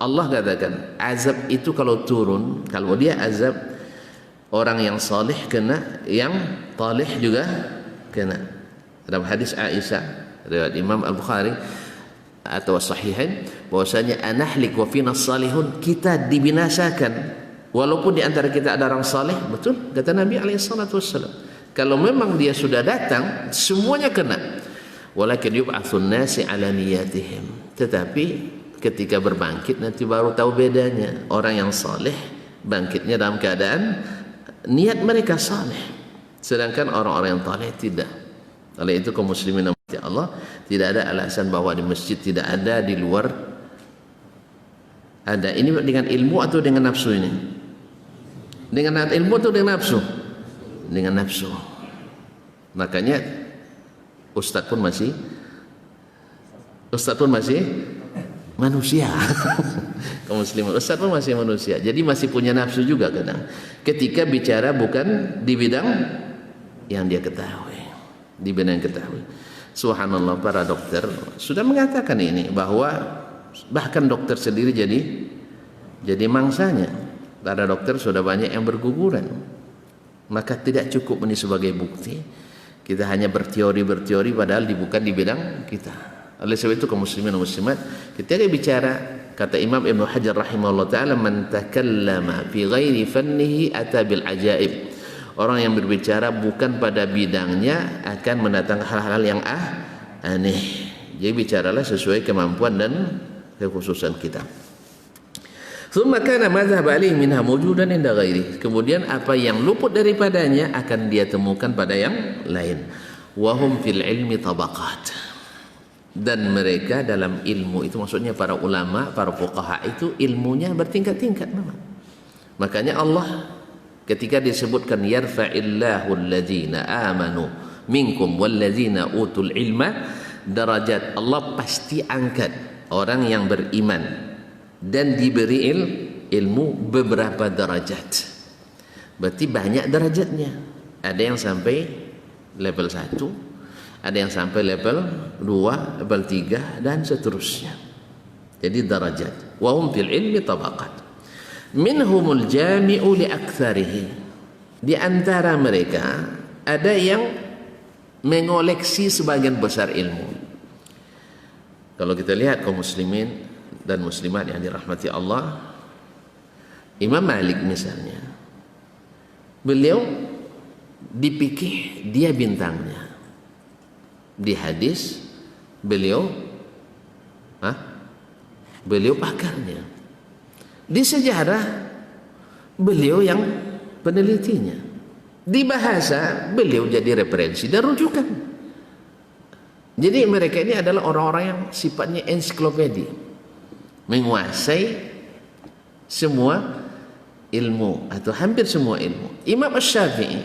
Allah katakan azab itu kalau turun, kalau dia azab, orang yang salih kena, yang talih juga kena. Dalam hadis Aisyah riwayat Imam Al-Bukhari atau Sahihain, bahwasanya anahlik wa fina salihun, kita dibinasakan walaupun di antara kita ada orang saleh. Betul kata Nabi SAW, kalau memang dia sudah datang semuanya kena. Walakin yub'atsun nasi ala niyatihim, tetapi ketika berbangkit nanti baru tahu bedanya. Orang yang saleh bangkitnya dalam keadaan niat mereka saleh, sedangkan orang-orang yang taleh tidak. Oleh itu kaum muslimin dan Allah, tidak ada alasan bahwa di masjid tidak ada, di luar ada. Ini dengan ilmu atau dengan nafsu ini? Dengan ilmu atau dengan nafsu? Dengan nafsu. Makanya Ustaz pun masih manusia. Kaum muslimin, Ustaz pun masih manusia. Jadi masih punya nafsu juga kadang. Ketika bicara bukan di bidang yang dia ketahui, di bidang yang ketahui. Subhanallah, para dokter sudah mengatakan ini, bahwa bahkan dokter sendiri jadi mangsanya. Para dokter sudah banyak yang berguguran. Maka tidak cukup ini sebagai bukti. Kita hanya berteori padahal bukan di bidang kita. Oleh sebab itu kaum muslimin dan muslimat, ketika bicara, kata Imam Ibnu Hajar rahimahullah taala, man takallama fi ghairi fannihi ata bil ajaib. Orang yang berbicara bukan pada bidangnya akan mendatangkan hal-hal yang aneh. Jadi bicaralah sesuai kemampuan dan kekhususan kita. Thumma kana madhhab alaihi minha mawjudan inda ghairi. Kemudian apa yang luput daripadanya akan dia temukan pada yang lain. Wa hum fil ilmi tabaqat. Dan mereka dalam ilmu itu, maksudnya para ulama, para fuqaha itu ilmunya bertingkat-tingkat memang. Makanya Allah ketika disebutkan yarfa'illahu alladhina amanu minkum walladzina utul ilma darajat, Allah pasti angkat orang yang beriman dan diberi ilmu beberapa derajat. Berarti banyak derajatnya. Ada yang sampai level 1, ada yang sampai level 2, level 3 dan seterusnya. Jadi derajat. Wa hum fil ilmi tabaqat. Minhumul jami'u li aktsarihi. Di antara mereka ada yang mengoleksi sebagian besar ilmu. Kalau kita lihat kaum muslimin dan muslimat yang dirahmati Allah, Imam Malik misalnya, beliau di fikih dia bintangnya, di hadis beliau pakarnya, di sejarah beliau yang penelitinya, di bahasa beliau jadi referensi dan rujukan. Jadi mereka ini adalah orang-orang yang sifatnya ensiklopedia, menguasai semua ilmu atau hampir semua ilmu. Imam Asy-Syafi'i,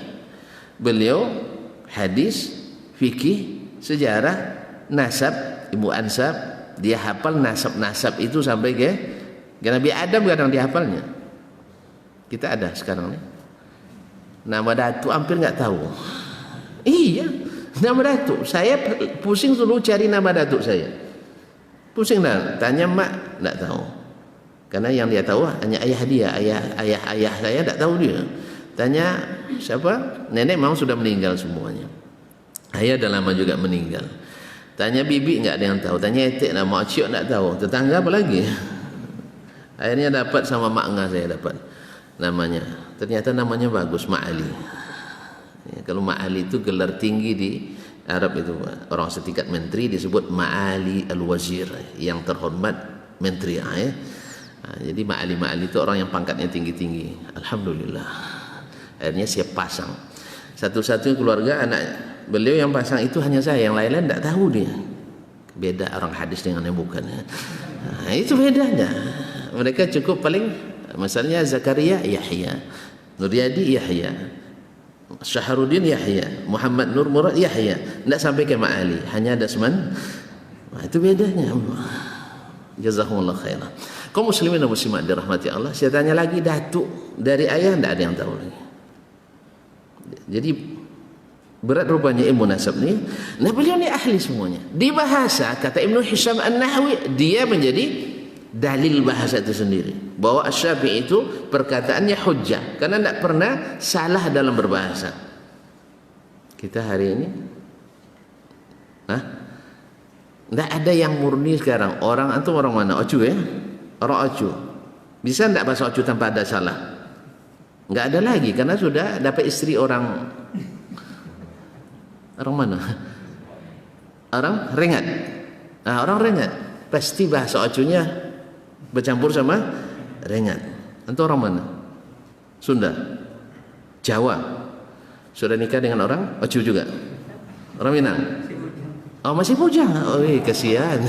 beliau hadis, fikih, sejarah, nasab, ibu ansab, dia hafal nasab itu sampai ke Nabi Adam, kadang dia hafalnya. Kita ada sekarang nih nama datuk hampir nggak tahu. Iya, nama datuk saya pusing dulu cari nama datuk saya. Pusing dah, tanya mak tak tahu. Karena yang dia tahu hanya ayah dia, ayah saya tak tahu dia. Tanya siapa? Nenek memang sudah meninggal semuanya. Ayah dah lama juga meninggal. Tanya bibi enggak ada yang tahu. Tanya etik nak mak cik tak tahu. Tetangga apa lagi? Akhirnya dapat sama mak ngah saya dapat namanya. Ternyata namanya bagus, Mak Ali. Ya, kalau Mak Ali itu gelar tinggi di Arab itu, orang setingkat menteri disebut Ma'ali al-Wazir, yang terhormat menteri. Jadi Ma'ali itu orang yang pangkatnya tinggi-tinggi. Alhamdulillah. Akhirnya siap pasang. Satu-satunya keluarga anak beliau yang pasang itu hanya saya, yang lain-lain tidak tahu dia. Beda orang hadis dengan yang bukan. Nah, itu bedanya. Mereka cukup paling, misalnya Zakaria Yahya, Nuryadi Yahya, Syahrudin Yahya, Muhammad Nur Murad Yahya, tidak sampai ke Ma'ali, hanya Dasman. Nah, itu bedanya. Jazakumullah khairan. Kaum muslimin dan muslimat dirahmati Allah, saya tanya lagi, datuk dari ayah tidak ada yang tahu lagi. Jadi berat rupanya ilmu nasab ni. Nah, beliau ni ahli semuanya. Di bahasa, kata Ibnu Hisham An-Nahwi, dia menjadi dalil bahasa itu sendiri. Bahwa Asy-Syafi'i itu perkataannya hujjah, karena tidak pernah salah dalam berbahasa. Kita hari ini, tidak ada yang murni sekarang. Orang antum orang mana? Ocu ya? Orang Ocu. Bisa tidak bahasa Ocu tanpa ada salah? Tidak ada lagi, karena sudah dapat istri orang mana? Orang Rengat. Nah, orang Rengat pasti bahasa Ocunya bercampur sama Rengat. Itu orang mana? Sunda, Jawa. Sudah nikah dengan orang Ocu juga? Orang Minang? Oh, masih Pujang. Oh, kasihan.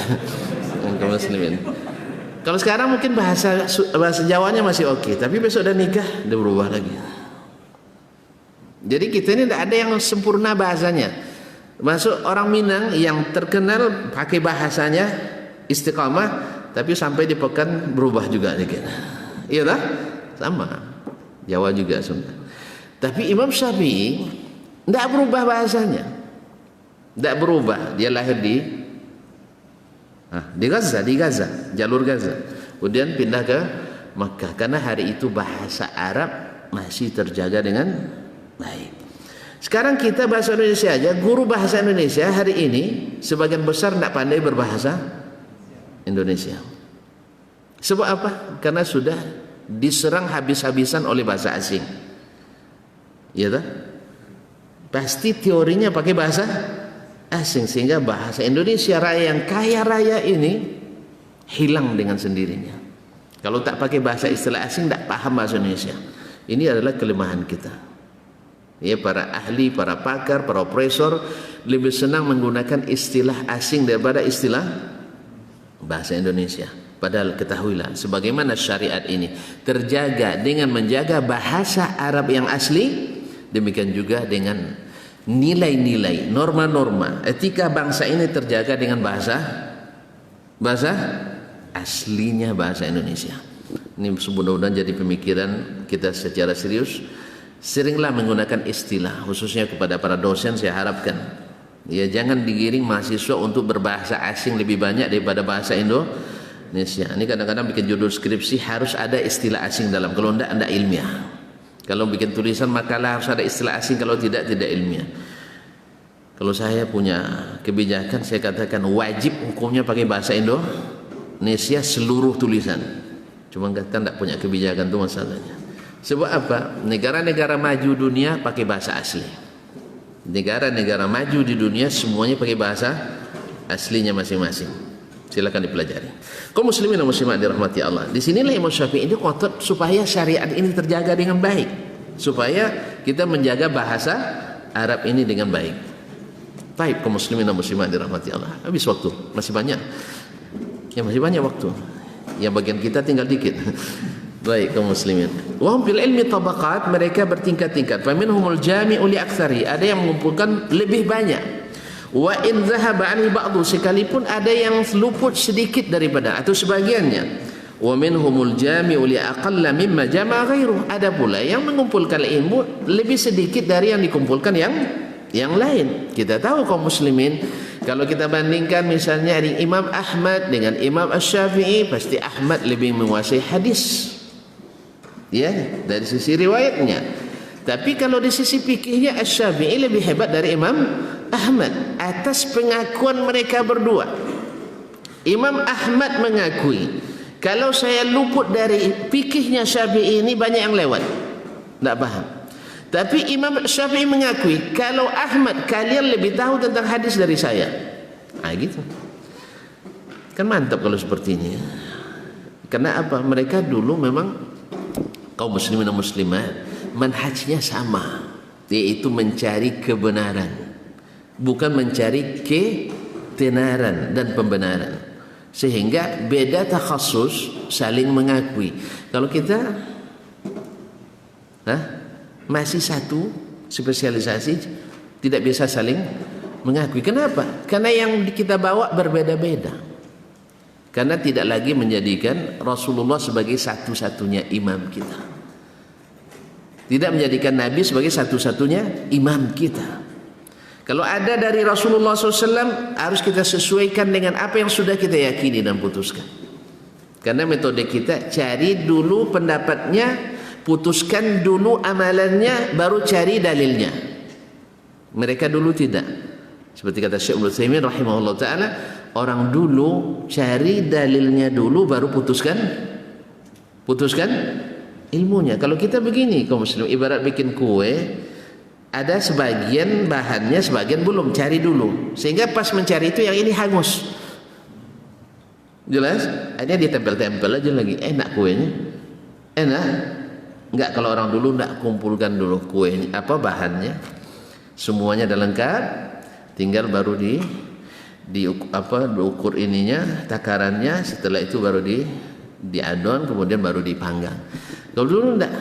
Kaum muslimin. Kalau sekarang mungkin bahasa Jawanya masih oke, tapi besok udah nikah udah berubah lagi. Jadi kita ini tidak ada yang sempurna bahasanya. Masuk orang Minang yang terkenal pakai bahasanya istiqamah, tapi sampai di Pekan berubah juga dikit. Iya tak? Sama. Jawa juga Sunda. Tapi Imam Syafi'i tidak berubah bahasanya. Tidak berubah. Dia lahir di Gaza, jalur Gaza. Kemudian pindah ke Makkah, karena hari itu bahasa Arab masih terjaga dengan baik. Sekarang kita bahasa Indonesia aja, guru bahasa Indonesia hari ini sebagian besar tidak pandai berbahasa Indonesia. Sebab apa? Karena sudah diserang habis-habisan oleh bahasa asing. Iya tak? Pasti teorinya pakai bahasa asing, sehingga bahasa Indonesia Raya yang kaya raya ini hilang dengan sendirinya. Kalau tak pakai bahasa istilah asing, tak paham bahasa Indonesia. Ini adalah kelemahan kita. Ya, para ahli, para pakar, para profesor lebih senang menggunakan istilah asing daripada istilah bahasa Indonesia. Padahal ketahuilah, sebagaimana syariat ini terjaga dengan menjaga bahasa Arab yang asli, demikian juga dengan nilai-nilai, norma-norma, etika bangsa ini terjaga dengan bahasa aslinya bahasa Indonesia. Ini mudah-mudahan jadi pemikiran kita secara serius. Seringlah menggunakan istilah, khususnya kepada para dosen saya harapkan. Ya, jangan digiring mahasiswa untuk berbahasa asing lebih banyak daripada bahasa Indonesia. Ini kadang-kadang bikin judul skripsi harus ada istilah asing dalam, kalau tidak ilmiah. Kalau bikin tulisan makalah harus ada istilah asing, kalau tidak ilmiah. Kalau saya punya kebijakan, saya katakan wajib hukumnya pakai bahasa Indonesia seluruh tulisan. Cuma kita tidak punya kebijakan, itu masalahnya. Sebab apa? Negara-negara maju dunia pakai bahasa asli. Negara-negara maju di dunia semuanya pakai bahasa aslinya masing-masing. Silakan dipelajari. Kaum muslimin dan muslimat dirahmati Allah. Di sinilah Imam Syafi'i ini ngotot supaya syariat ini terjaga dengan baik, supaya kita menjaga bahasa Arab ini dengan baik. Baik, kaum muslimin dan muslimat dirahmati Allah. Habis waktu, masih banyak. Ya, masih banyak waktu. Yang bagian kita tinggal dikit. Baik, kaum muslimin. Wa hum fil ilmi tabaqat, mereka bertingkat-tingkat. Fa minhumul jami'u li aktsari, ada yang mengumpulkan lebih banyak. Wa in zahaba anhi ba'du, sekalipun ada yang luput sedikit daripada atau sebagiannya. Wa minhumul jami'u li aqalla mimma jama'a ghairuh, ada pula yang mengumpulkan ilmu lebih sedikit dari yang dikumpulkan yang lain. Kita tahu kaum muslimin, kalau kita bandingkan misalnya dari Imam Ahmad dengan Imam Asy-Syafi'i, pasti Ahmad lebih menguasai hadis. Ya, dari sisi riwayatnya. Tapi kalau di sisi fikihnya Asy-Syafi'i lebih hebat dari Imam Ahmad atas pengakuan mereka berdua. Imam Ahmad mengakui, kalau saya luput dari fikihnya Syafi'i ini banyak yang lewat, tidak paham. Tapi Imam Syafi'i mengakui, kalau Ahmad, kalian lebih tahu tentang hadis dari saya. Gitu. Kan mantap kalau seperti ini. Karena apa? Mereka dulu memang kaum muslimin dan muslimat manhajnya sama, yaitu mencari kebenaran, bukan mencari ketenaran dan pembenaran, sehingga beda takhasus saling mengakui. Kalau kita masih satu spesialisasi, tidak bisa saling mengakui. Kenapa? Karena yang kita bawa berbeda-beda. Karena tidak lagi menjadikan Rasulullah sebagai satu-satunya imam kita, tidak menjadikan Nabi sebagai satu-satunya imam kita. Kalau ada dari Rasulullah SAW, harus kita sesuaikan dengan apa yang sudah kita yakini dan putuskan. Karena metode kita, cari dulu pendapatnya, putuskan dulu amalannya, baru cari dalilnya. Mereka dulu tidak. Seperti kata Syekh Ibnu Utsaimin rahimahullah ta'ala, orang dulu cari dalilnya dulu, baru putuskan ilmunya. Kalau kita begini, kaum muslim, ibarat bikin kue, ada sebagian bahannya, sebagian belum, cari dulu, sehingga pas mencari itu yang ini hangus. Jelas? Akhirnya ditempel-tempel aja lagi, enak kuenya, enak. Enggak, kalau orang dulu enggak, kumpulkan dulu kuenya, bahannya, semuanya udah lengkap, tinggal baru diukur ininya, takarannya, setelah itu baru diadon, kemudian baru dipanggang. Kalau dulu enggak,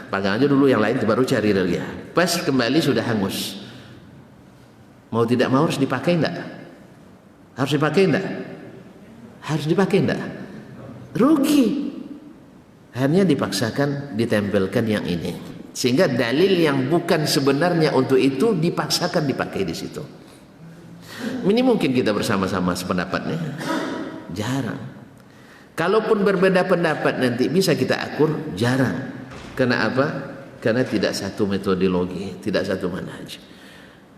panggang aja dulu, yang lain baru cari lagi. Pas kembali sudah hangus. Mau tidak mau harus dipakai enggak? Harus dipakai enggak? Harus dipakai enggak? Rugi. Akhirnya dipaksakan ditempelkan yang ini. Sehingga dalil yang bukan sebenarnya untuk itu dipaksakan dipakai di situ. Ini mungkin kita bersama-sama sependapatnya? Jarang. Kalaupun berbeda pendapat nanti bisa kita akur, jarang. Karena apa? Karena tidak satu metodologi, tidak satu manhaj.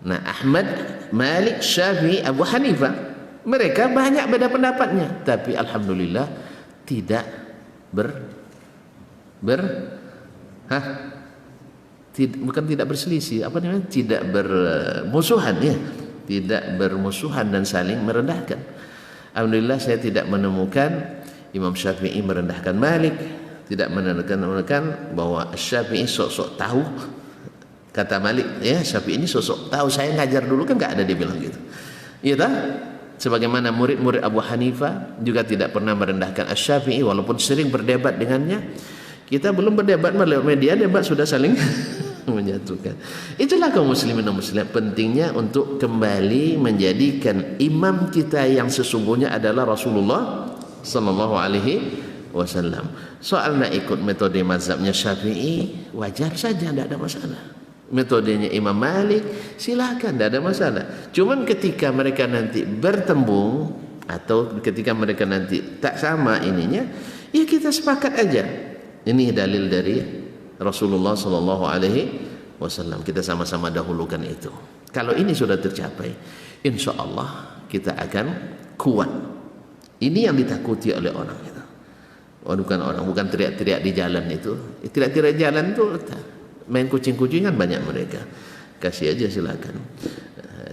Nah, Ahmad, Malik, Syafi'i, Abu Hanifah, mereka banyak beda pendapatnya, tapi alhamdulillah tidak bukan tidak berselisih, tidak bermusuhan, ya, tidak bermusuhan dan saling merendahkan. Alhamdulillah saya tidak menemukan Imam Syafi'i merendahkan Malik, tidak menekan bahwa Syafi'i sok-sok tahu. Kata Malik, ya, Syafi'i ini sok-sok tahu, saya ngajar dulu, kan enggak ada dia bilang gitu. Iya tak? Sebagaimana murid-murid Abu Hanifah juga tidak pernah merendahkan Asy-Syafi'i walaupun sering berdebat dengannya. Kita belum berdebat melalui media, debat sudah saling menjatuhkan. Itulah kaum muslimin dan muslimat, pentingnya untuk kembali menjadikan imam kita yang sesungguhnya adalah Rasulullah sallallahu alaihi wasallam. Soal nak ikut metode mazhabnya Syafi'i, wajar saja, tidak ada masalah. Metodenya Imam Malik, silakan, tidak ada masalah. Cuman ketika mereka nanti bertembung atau ketika mereka nanti tak sama ininya, ya kita sepakat aja. Ini dalil dari Rasulullah sallallahu alaihi wasallam. Kita sama-sama dahulukan itu. Kalau ini sudah tercapai, insya Allah kita akan kuat. Ini yang ditakuti oleh orang itu. Bukan teriak-teriak di jalan itu. Teriak-teriak di jalan itu main kucing-kucingan banyak mereka. Kasih aja silakan.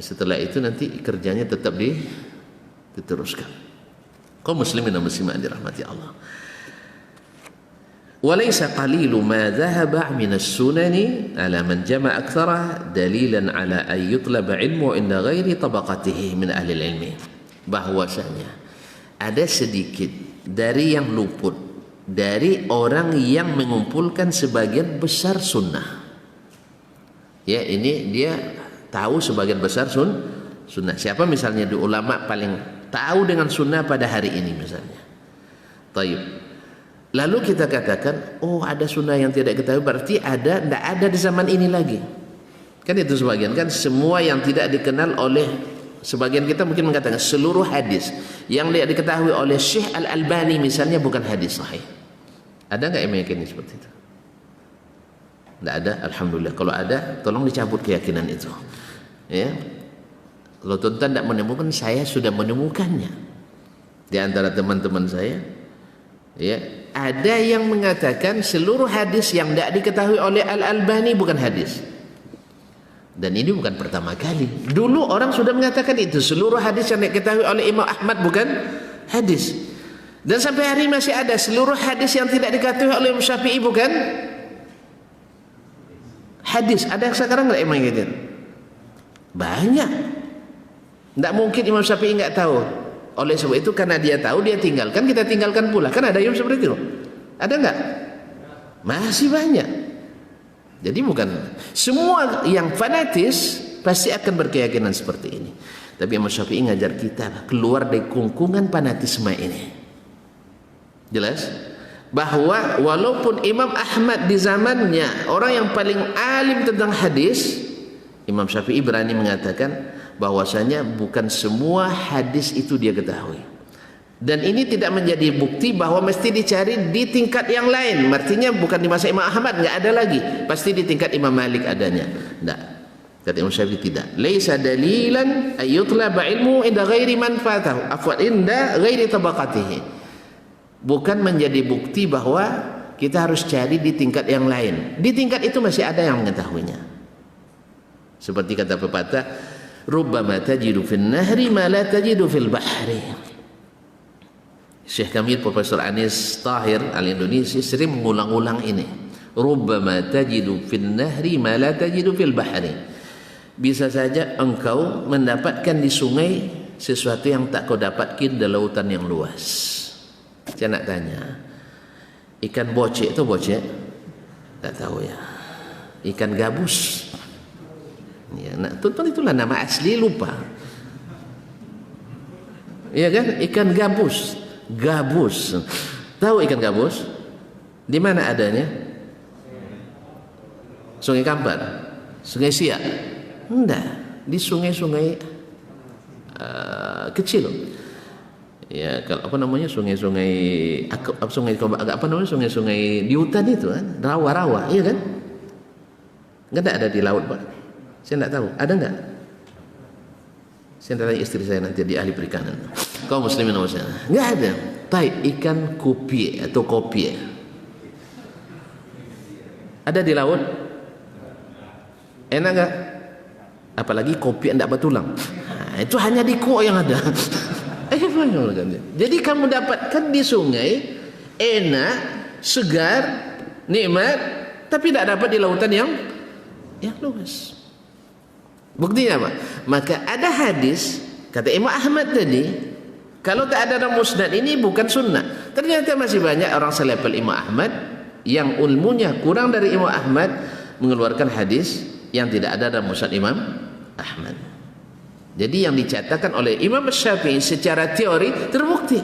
Setelah itu nanti kerjanya tetap diteruskan. Kaum muslimin dan muslimat dirahmati Allah. Walaysa qalilu ma dhahaba min as-sunani ala man jama' aktsara dalilan ala an yutlaba ilmu inda ghairi tabaqatihi min ahli ilmi. Bahwasanya ada sedikit dari yang luput dari orang yang mengumpulkan sebagian besar sunnah. Ya, ini dia tahu sebagian besar sunnah. Siapa misalnya di ulama paling tahu dengan sunnah pada hari ini misalnya. Taib. Lalu kita katakan, oh ada sunnah yang tidak ketahui, berarti tidak ada di zaman ini lagi. Kan itu sebagian, kan semua yang tidak dikenal oleh sebagian kita mungkin mengatakan seluruh hadis yang tidak diketahui oleh Syekh Al-Albani misalnya bukan hadis sahih. Ada enggak yang meyakini seperti itu? Tidak ada, alhamdulillah. Kalau ada, tolong dicabut keyakinan itu. Ya. Kalau tuan-tuan tidak menemukan, saya sudah menemukannya. Di antara teman-teman saya, ya, ada yang mengatakan seluruh hadis yang tidak diketahui oleh Al-Albani bukan hadis. Dan ini bukan pertama kali. Dulu orang sudah mengatakan itu. Seluruh hadis yang diketahui oleh Imam Ahmad bukan hadis. Dan sampai hari masih ada seluruh hadis yang tidak diketahui oleh Imam Syafi'i bukan hadis. Ada yang sekarang enggak emang gitu? Banyak. Tidak mungkin Imam Syafi'i nggak tahu. Oleh sebab itu karena dia tahu, dia tinggalkan, kita tinggalkan pula. Kan ada yang seperti itu. Ada nggak? Masih banyak. Jadi bukan semua yang fanatis pasti akan berkeyakinan seperti ini. Tapi Imam Syafi'i ngajar kita keluar dari kungkungan fanatisme ini. Jelas? Bahwa walaupun Imam Ahmad di zamannya orang yang paling alim tentang hadis, Imam Syafi'i berani mengatakan bahwasanya bukan semua hadis itu dia ketahui. Dan ini tidak menjadi bukti bahwa mesti dicari di tingkat yang lain. Artinya bukan di masa Imam Ahmad nggak ada lagi, pasti di tingkat Imam Malik adanya. Tidak. Kata Imam Syafi'i tidak. Laisa dalilan ayyutlaba ilmu inda ghairi manfaatahu, afwan inda ghairi tabaqatihi. Bukan menjadi bukti bahwa kita harus cari di tingkat yang lain. Di tingkat itu masih ada yang mengetahuinya. Seperti kata pepatah, rubbama tajidu fil nahri ma la tajidu fil bahri. Syekh kami Profesor Anis Tahir al-Indonesia sering mengulang-ulang ini. Rubbama tajidu fil nahri ma la tajidu fil bahri. Bisa saja engkau mendapatkan di sungai sesuatu yang tak kau dapatkan di lautan yang luas. Saya nak tanya, ikan bocek itu bocek? Tak tahu ya. Ikan gabus. Ya, nak tuan itulah nama asli, lupa. Iya kan? Ikan gabus. Gabus. Tahu ikan gabus? Di mana adanya? Sungai Kampar, Sungai Siak. Enggak, di sungai-sungai kecil. Ya, kalau apa namanya sungai-sungai sungai-sungai di hutan itu kan, rawa-rawa, iya kan? Enggak ada di laut, Pak. Saya enggak tahu, ada enggak? Saya tanya istri saya nanti di ahli perikanan. Kaum muslimin wa muslimat. Enggak ada. Tai ikan kopi atau kopi. Ada di laut? Enak enggak? Apalagi kopi enggak bertulang. Nah, itu hanya di kuah yang ada. Jadi kamu dapatkan di sungai enak, segar, nikmat, tapi tidak dapat di lautan yang luas. Buktinya apa? Maka ada hadis kata Imam Ahmad tadi, kalau tak ada dalam musnad ini bukan sunnah. Ternyata masih banyak orang selevel Imam Ahmad yang ilmunya kurang dari Imam Ahmad mengeluarkan hadis yang tidak ada dalam musnad Imam Ahmad. Jadi yang dicatatkan oleh Imam Syafi'i secara teori terbukti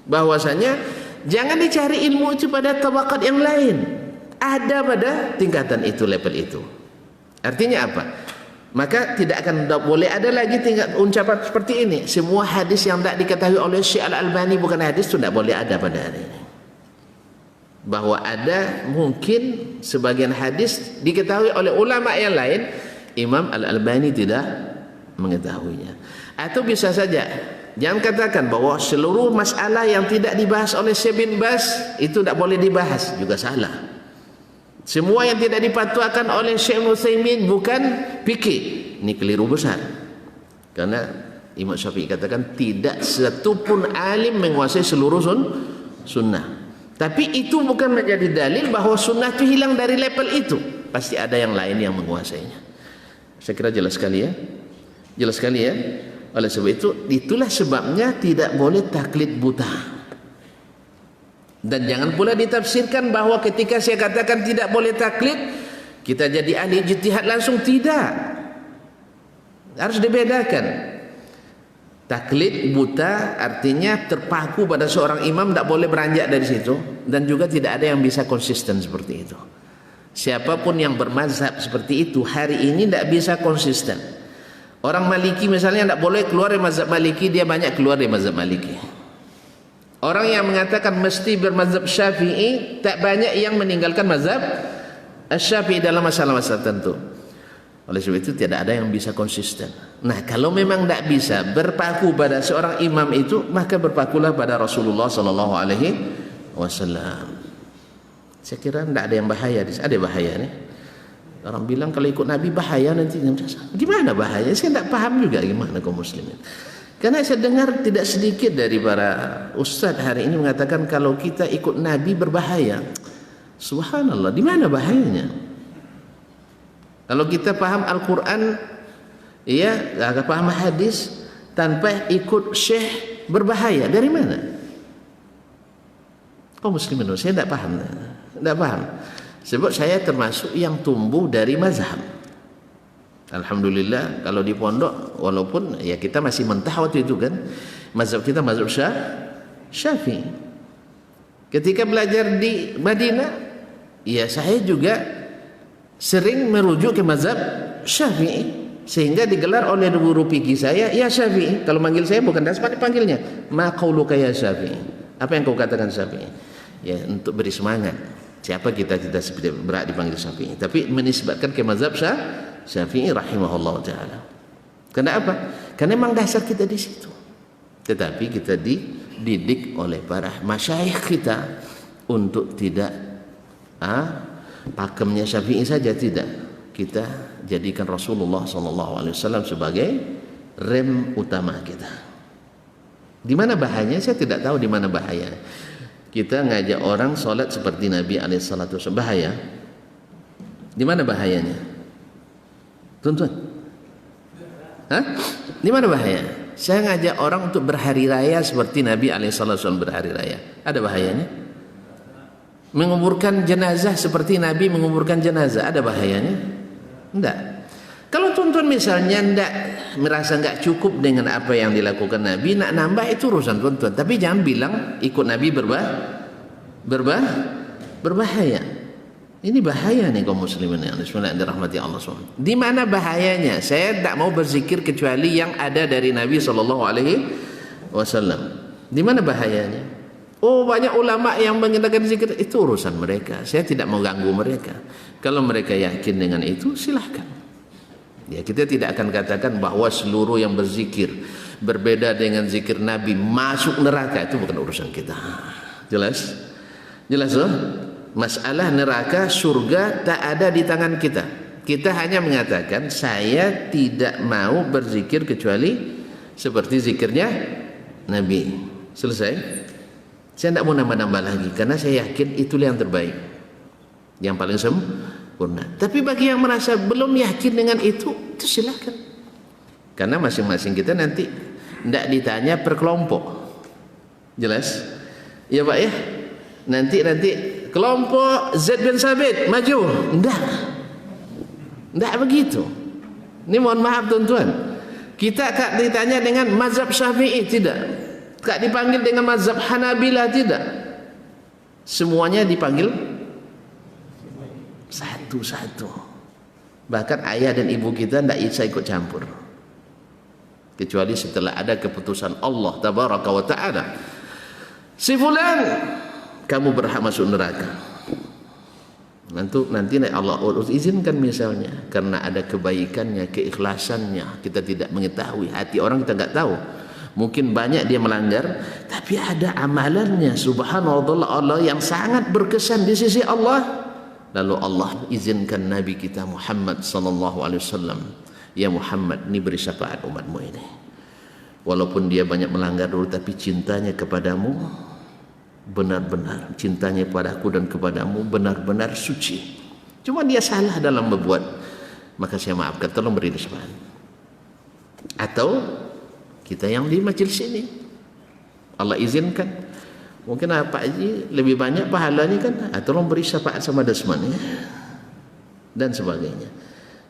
bahwasanya jangan dicari ilmu itu pada tabaqat yang lain, ada pada tingkatan itu, level itu. Artinya apa? Maka tidak akan boleh ada lagi tingkat ucapan seperti ini. Semua hadis yang tidak diketahui oleh Syekh Al-Albani bukan hadis itu tidak boleh ada pada hari ini. Bahwa ada mungkin sebagian hadis diketahui oleh ulama yang lain, Imam Al-Albani tidak mengetahuinya. Atau bisa saja jangan katakan bahwa seluruh masalah yang tidak dibahas oleh Syekh bin Baz itu tidak boleh dibahas, juga salah. Semua yang tidak dipatuakan oleh Syekh Utsaimin bukan fikih, ini keliru besar. Karena Imam Syafi'i katakan tidak satu pun alim menguasai seluruh sunnah. Tapi itu bukan menjadi dalil bahwa sunnah itu hilang dari level itu. Pasti ada yang lain yang menguasainya. Saya kira jelas sekali ya. Jelas sekali ya. Oleh sebab itu, itulah sebabnya tidak boleh taklid buta. Dan jangan pula ditafsirkan bahwa ketika saya katakan tidak boleh taklid, kita jadi ahli ijtihad langsung. Tidak. Harus dibedakan. Taklid buta artinya terpaku pada seorang imam, tidak boleh beranjak dari situ. Dan juga tidak ada yang bisa konsisten seperti itu. Siapapun yang bermazhab seperti itu hari ini tidak bisa konsisten. Orang Maliki misalnya tidak boleh keluar dari mazhab Maliki, dia banyak keluar dari mazhab Maliki. Orang yang mengatakan mesti bermazhab Syafi'i, tak banyak yang meninggalkan mazhab Syafi'i dalam masalah-masalah tertentu. Oleh sebab itu tidak ada yang bisa konsisten. Nah, kalau memang tidak bisa berpaku pada seorang imam itu, maka berpakulah pada Rasulullah sallallahu alaihi wasallam. Saya kira tidak ada yang bahaya. Ada bahaya nih. Orang bilang kalau ikut Nabi bahaya nanti. Gimana bahaya? Saya tidak paham juga gimana kaum muslimin. Karena saya dengar tidak sedikit dari para ustaz hari ini mengatakan kalau kita ikut Nabi berbahaya. Subhanallah, di mana bahayanya? Kalau kita paham Al-Quran, ya, agak paham hadis, tanpa ikut syekh berbahaya. Dari mana? Kaum muslimin, saya tidak paham. Tidak paham. Sebab saya termasuk yang tumbuh dari mazhab. Alhamdulillah kalau di pondok, walaupun ya kita masih mentah waktu itu kan, mazhab kita mazhab Syafi'i. Ketika belajar di Madinah, ya saya juga sering merujuk ke mazhab Syafi'i, sehingga digelar oleh guru fikih saya, ya Syafi'i. Kalau manggil saya bukan das panggilnya, ma qauluka ya Syafi'i. Apa yang kau katakan Syafi'i? Ya untuk beri semangat. Siapa kita berat dipanggil Syafi'i, tapi menisbatkan ke mazhab Syafi'i rahimahullah taala. Kenapa? Karena memang dasar kita di situ. Tetapi kita dididik oleh para masyayikh kita untuk tidak pakemnya Syafi'i saja, tidak. Kita jadikan Rasulullah SAW sebagai rem utama kita. Di mana bahayanya? Saya tidak tahu di mana bahaya. Kita ngajak orang sholat seperti Nabi SAW, bahaya. Di mana bahayanya? Tuan-tuan, di mana bahaya? Saya ngajak orang untuk berhari raya seperti Nabi SAW berhari raya. Ada bahayanya? Menguburkan jenazah seperti Nabi menguburkan jenazah, ada bahayanya? Enggak. Kalau tuan-tuan misalnya merasa enggak cukup dengan apa yang dilakukan Nabi, nak nambah itu urusan tuan-tuan. Tapi jangan bilang ikut Nabi berbahaya. Ini bahaya nih kaum muslimin yang dirahmati Allah SWT. Di mana bahayanya? Saya tidak mau berzikir kecuali yang ada dari Nabi SAW. Di mana bahayanya? Oh, banyak ulama yang menggunakan zikir, itu urusan mereka. Saya tidak mau ganggu mereka. Kalau mereka yakin dengan itu, silahkan. Ya, kita tidak akan katakan bahwa seluruh yang berzikir berbeda dengan zikir Nabi masuk neraka. Itu bukan urusan kita. Jelas? Jelas loh? Masalah neraka, surga tak ada di tangan kita. Kita hanya mengatakan saya tidak mau berzikir kecuali seperti zikirnya Nabi. Selesai. Saya tidak mau nambah-nambah lagi karena saya yakin itulah yang terbaik, yang paling sempurna. Tapi bagi yang merasa belum yakin dengan itu silakan. Karena masing-masing kita nanti tidak ditanya per kelompok. Jelas? Ya Pak ya. Nanti kelompok Zaid bin Sabit maju. Tidak begitu. Ini mohon maaf tuan-tuan. Kita tak ditanya dengan mazhab Syafi'i, tidak. Tak dipanggil dengan mazhab Hanabilah, tidak. Semuanya dipanggil satu-satu. Bahkan ayah dan ibu kita tidak bisa ikut campur. Kecuali setelah ada keputusan Allah Tabaraka wa Ta'ala. Si fulan, kamu berhak masuk neraka. Nanti Allah izinkan misalnya, karena ada kebaikannya, keikhlasannya, kita tidak mengetahui, hati orang kita nggak tahu. Mungkin banyak dia melanggar, tapi ada amalannya subhanallah Allah yang sangat berkesan di sisi Allah. Lalu Allah izinkan Nabi kita Muhammad sallallahu alaihi wasallam, ya Muhammad, ini beri syafaat umatmu ini. Walaupun dia banyak melanggar dulu, tapi cintanya kepadamu benar-benar, cintanya padaku dan kepadamu benar-benar suci. Cuma dia salah dalam berbuat, maka saya maafkan, tolong beri syafaat. Atau kita yang di majelis ini Allah izinkan, mungkin Pak Haji lebih banyak pahalanya kan, tolong beri syafaat sama Desman ya, dan sebagainya.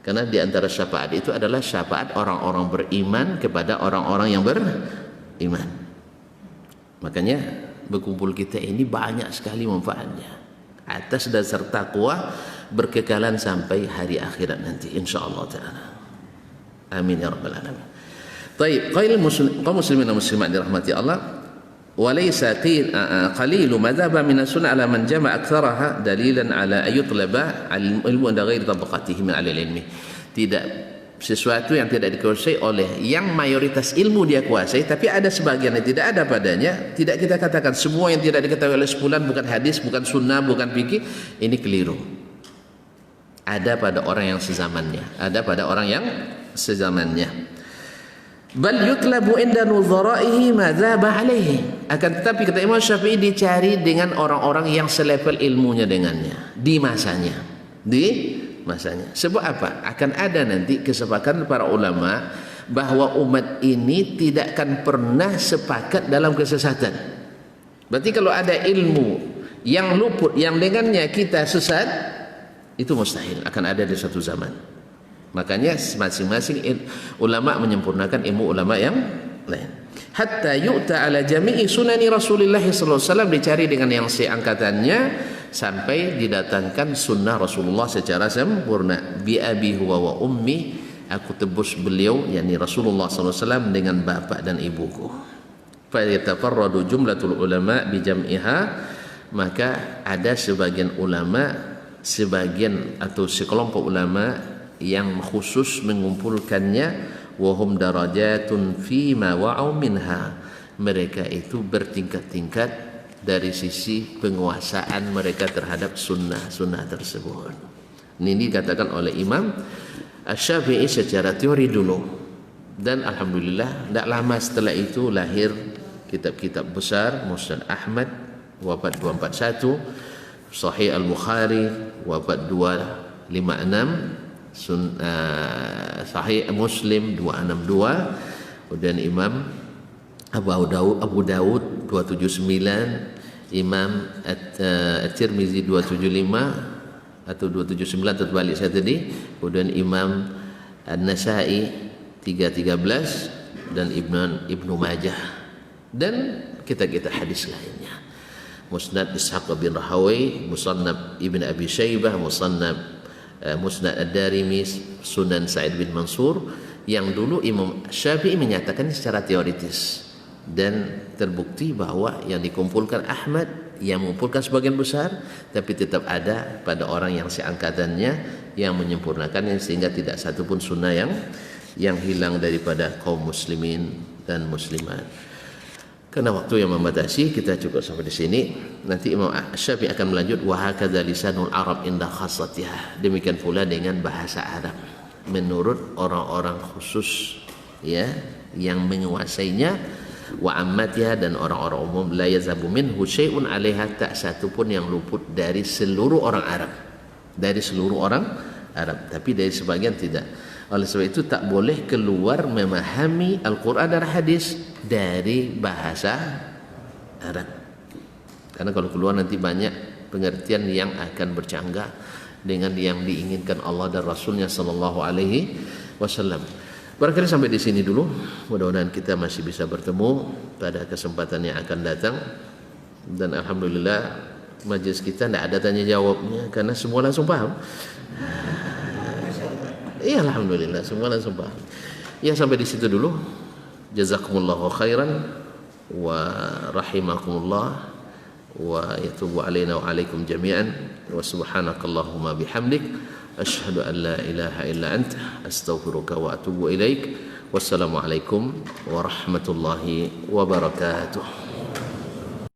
Karena di antara syafaat itu adalah syafaat orang-orang beriman kepada orang-orang yang beriman. Makanya berkumpul kita ini banyak sekali manfaatnya, atas dasar takwa berkekalan sampai hari akhirat nanti insyaallah taala. Amin ya rabbal alamin. Baik, kaum muslimin dan muslimat dirahmati Allah, walaysa qalilu madhaba min as-sunnah ala man jama'a aktsaraha dalilan ala ayutlaba al-ilmu inda ghairi tabaqatihi min al-ilmi. Tidak sesuatu yang tidak dikuasai oleh yang mayoritas ilmu dia kuasai, tapi ada sebagian yang tidak ada padanya, tidak kita katakan semua yang tidak diketahui oleh sepulan bukan hadis, bukan sunnah, bukan fikih, ini keliru. Ada pada orang yang sezamannya, ada pada orang yang sezamannya. Bal yutlabu inda nuzaraihi madzaba alaihi. Akan tetapi kata Imam Syafi'i dicari dengan orang-orang yang selevel ilmunya dengannya di masanya. Di masanya. Sebab apa? Akan ada nanti kesepakatan para ulama bahwa umat ini tidak akan pernah sepakat dalam kesesatan. Berarti kalau ada ilmu yang luput, yang dengannya kita sesat, itu mustahil akan ada di suatu zaman. Makanya masing-masing ulama menyempurnakan ilmu ulama yang lain. Hatta yu'ta ala jami'i sunani Rasulullah sallallahu alaihi wasallam, dicari dengan yang seangkatannya sampai didatangkan sunnah Rasulullah secara sempurna. Bi abi huwa wa ummi, aku tebus beliau yakni Rasulullah sallallahu alaihi wasallam dengan bapak dan ibuku. Fa yatafarradu jumlatul ulama bi jam'iha, maka ada sebagian ulama, sebagian atau sekelompok ulama yang khusus mengumpulkannya. Wahum darajatun fima wa'au minha, mereka itu bertingkat-tingkat dari sisi penguasaan mereka terhadap sunnah tersebut. Ini dikatakan oleh Imam Asy-Syafi'i secara teori dulu, dan alhamdulillah tidak lama setelah itu lahir kitab-kitab besar. Musnad Ahmad wafat 241, Sahih Al-Bukhari wafat 256, Sahih Muslim 262, kemudian Imam Abu Daud 279, Imam At-Tirmizi 275 atau 279 terbalik saya tadi, kemudian Imam An-Nasa'i 313 dan Ibnu Majah, dan kitab-kitab hadis lainnya. Musnad Ishaq bin Rahawi, Musannaf Ibn Abi Syaibah, Musnad Ad-Darimi, Sunan Sa'id bin Mansur, yang dulu Imam Syafi'i menyatakan secara teoritis, dan terbukti bahwa yang dikumpulkan Ahmad yang mengumpulkan sebagian besar, tapi tetap ada pada orang yang seangkatannya yang menyempurnakannya, sehingga tidak satu pun sunnah yang hilang daripada kaum muslimin dan muslimat. Karena waktu yang membatasi, kita cukup sampai di sini. Nanti Imam Syafi'i akan melanjut, wa hakadza lisanul Arab inda khassatiha, demikian pula dengan bahasa Arab menurut orang-orang khusus ya yang menguasainya, wa ammatiha, dan orang-orang umum, la yazabu minhu syai'un 'alaiha, tak satu pun yang luput dari seluruh orang Arab, tapi dari sebagian tidak. Oleh sebab itu tak boleh keluar memahami Al-Quran dan hadis dari bahasa Arab, karena kalau keluar nanti banyak pengertian yang akan bercanggah dengan yang diinginkan Allah dan Rasulnya Sallallahu Alaihi Wasallam. Barangkali sampai di sini dulu. Mudah-mudahan kita masih bisa bertemu pada kesempatan yang akan datang, dan alhamdulillah majelis kita tidak ada tanya jawabnya karena semua langsung paham. Iya, alhamdulillah semua langsung paham. Ya, sampai di situ dulu. Jazakumullahu khairan wa rahimakumullah wa yatubu alaina wa alaikum jami'an, wa subhanakallahumma bihamdik asyhadu an la ilaha illa anta astaghfiruka wa atubu ilaik. Wassalamualaikum warahmatullahi wabarakatuh.